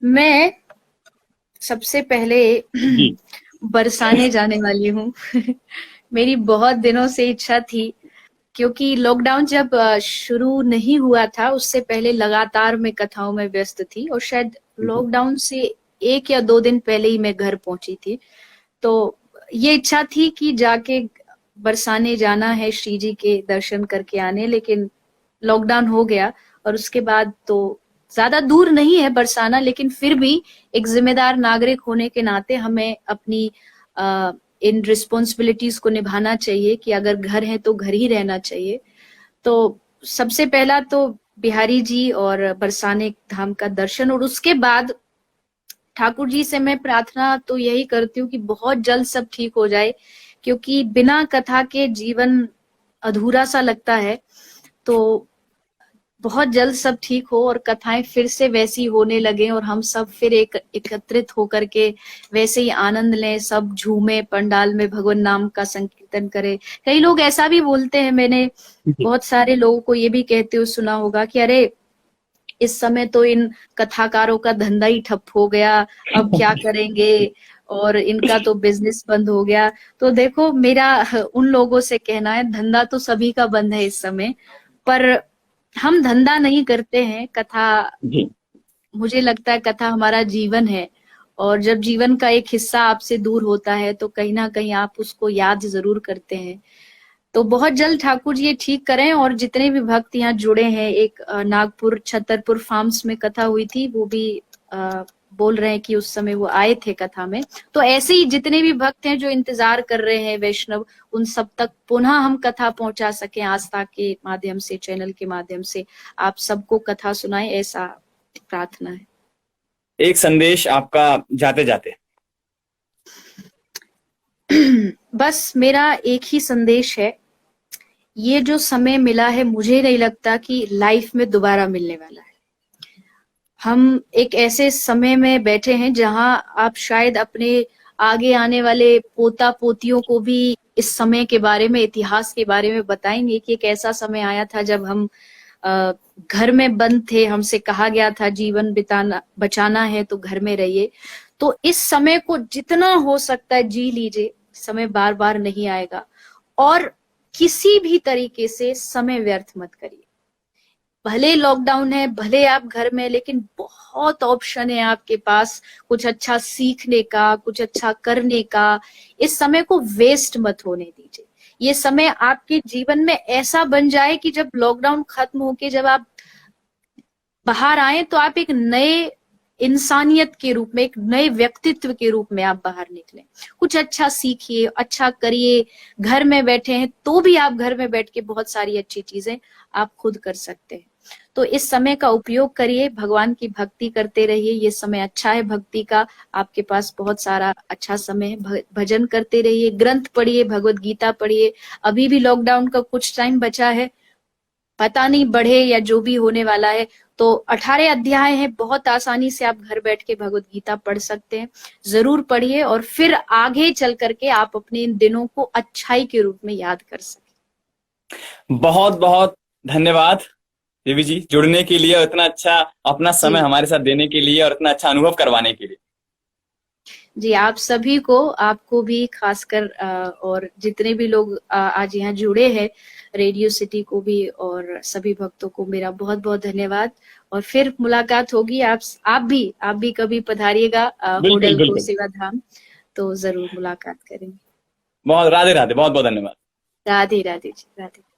मैं सबसे पहले जी। बरसाने जाने वाली हूँ। मेरी बहुत दिनों से इच्छा थी, क्योंकि लॉकडाउन जब शुरू नहीं हुआ था उससे पहले लगातार मैं कथाओं में व्यस्त थी, और शायद लॉकडाउन से 1 या 2 दिन पहले ही मैं घर पहुंची थी। तो ये इच्छा थी कि जाके बरसाने जाना है, श्री जी के दर्शन करके आने, लेकिन लॉकडाउन हो गया। और उसके बाद तो ज्यादा दूर नहीं है बरसाना, लेकिन फिर भी एक जिम्मेदार नागरिक होने के नाते हमें अपनी इन रिस्पॉन्सिबिलिटीज को निभाना चाहिए कि अगर घर है तो घर ही रहना चाहिए। तो सबसे पहला तो बिहारी जी और बरसाने धाम का दर्शन, और उसके बाद ठाकुर जी से मैं प्रार्थना तो यही करती हूँ कि बहुत जल्द सब ठीक हो जाए, क्योंकि बिना कथा के जीवन अधूरा सा लगता है। तो बहुत जल्द सब ठीक हो और कथाएं फिर से वैसी होने लगे, और हम सब फिर एक एकत्रित होकर के वैसे ही आनंद लें, सब झूमे, पंडाल में भगवान नाम का संकीर्तन करें। कई लोग ऐसा भी बोलते हैं, मैंने बहुत सारे लोगों को ये भी कहते हुए सुना होगा कि अरे इस समय तो इन कथाकारों का धंधा ही ठप हो गया, अब क्या करेंगे, और इनका तो बिजनेस बंद हो गया। तो देखो, मेरा उन लोगों से कहना है, धंधा तो सभी का बंद है इस समय, पर हम धंधा नहीं करते हैं। कथा, जी। मुझे लगता है कथा हमारा जीवन है, और जब जीवन का एक हिस्सा आपसे दूर होता है तो कहीं ना कहीं आप उसको याद जरूर करते हैं। तो बहुत जल्द ठाकुर जी ये ठीक करें, और जितने भी भक्त यहाँ जुड़े हैं, एक नागपुर छतरपुर फार्म्स में कथा हुई थी, वो भी बोल रहे हैं कि उस समय वो आए थे कथा में। तो ऐसे ही जितने भी भक्त हैं जो इंतजार कर रहे हैं वैष्णव, उन सब तक पुनः हम कथा पहुंचा सकें, आस्था के माध्यम से, चैनल के माध्यम से आप सबको कथा सुनाएं, ऐसा प्रार्थना है। एक संदेश आपका जाते जाते। बस मेरा एक ही संदेश है, ये जो समय मिला है मुझे नहीं लगता कि लाइफ में दोबारा मिलने वाला है। हम एक ऐसे समय में बैठे हैं जहां आप शायद अपने आगे आने वाले पोता पोतियों को भी इस समय के बारे में, इतिहास के बारे में बताएंगे कि एक ऐसा समय आया था जब हम घर में बंद थे, हमसे कहा गया था जीवन बिताना बचाना है तो घर में रहिए। तो इस समय को जितना हो सकता है जी लीजिए, समय बार बार नहीं आएगा, और किसी भी तरीके से समय व्यर्थ मत करिए। भले लॉकडाउन है, भले आप घर में, लेकिन बहुत ऑप्शन है आपके पास कुछ अच्छा सीखने का, कुछ अच्छा करने का। इस समय को वेस्ट मत होने दीजिए। ये समय आपके जीवन में ऐसा बन जाए कि जब लॉकडाउन खत्म होके जब आप बाहर आए तो आप एक नए इंसानियत के रूप में, एक नए व्यक्तित्व के रूप में आप बाहर निकलें। कुछ अच्छा सीखिए, अच्छा करिए। घर में बैठे हैं तो भी आप घर में बैठ के बहुत सारी अच्छी चीजें आप खुद कर सकते हैं। तो इस समय का उपयोग करिए, भगवान की भक्ति करते रहिए। ये समय अच्छा है भक्ति का, आपके पास बहुत सारा अच्छा समय है। भजन करते रहिए, ग्रंथ पढ़िए, भगवत गीता पढ़िए। अभी भी लॉकडाउन का कुछ टाइम बचा है, पता नहीं बढ़े या जो भी होने वाला है। तो 18 अध्याय हैं, बहुत आसानी से आप घर बैठ के भगवत गीता पढ़ सकते हैं। जरूर पढ़िए, और फिर आगे चल करके आप अपने इन दिनों को अच्छाई के रूप में याद कर सकें। बहुत बहुत धन्यवाद देवी जी, जुड़ने के लिए और इतना अच्छा अपना समय जी हमारे साथ देने के लिए और इतना अच्छा अनुभव करवाने के लिए। जी, आप सभी को, आपको भी खासकर, और जितने भी लोग आज यहाँ जुड़े हैं, रेडियो सिटी को भी और सभी भक्तों को मेरा बहुत बहुत धन्यवाद। और फिर मुलाकात होगी। आप भी कभी पधारिएगा बिल्कुल होडल को बिल्कुल। सेवा धाम, तो जरूर मुलाकात करेंगे। बहुत राधे राधे, बहुत बहुत धन्यवाद। राधे राधे जी, राधे।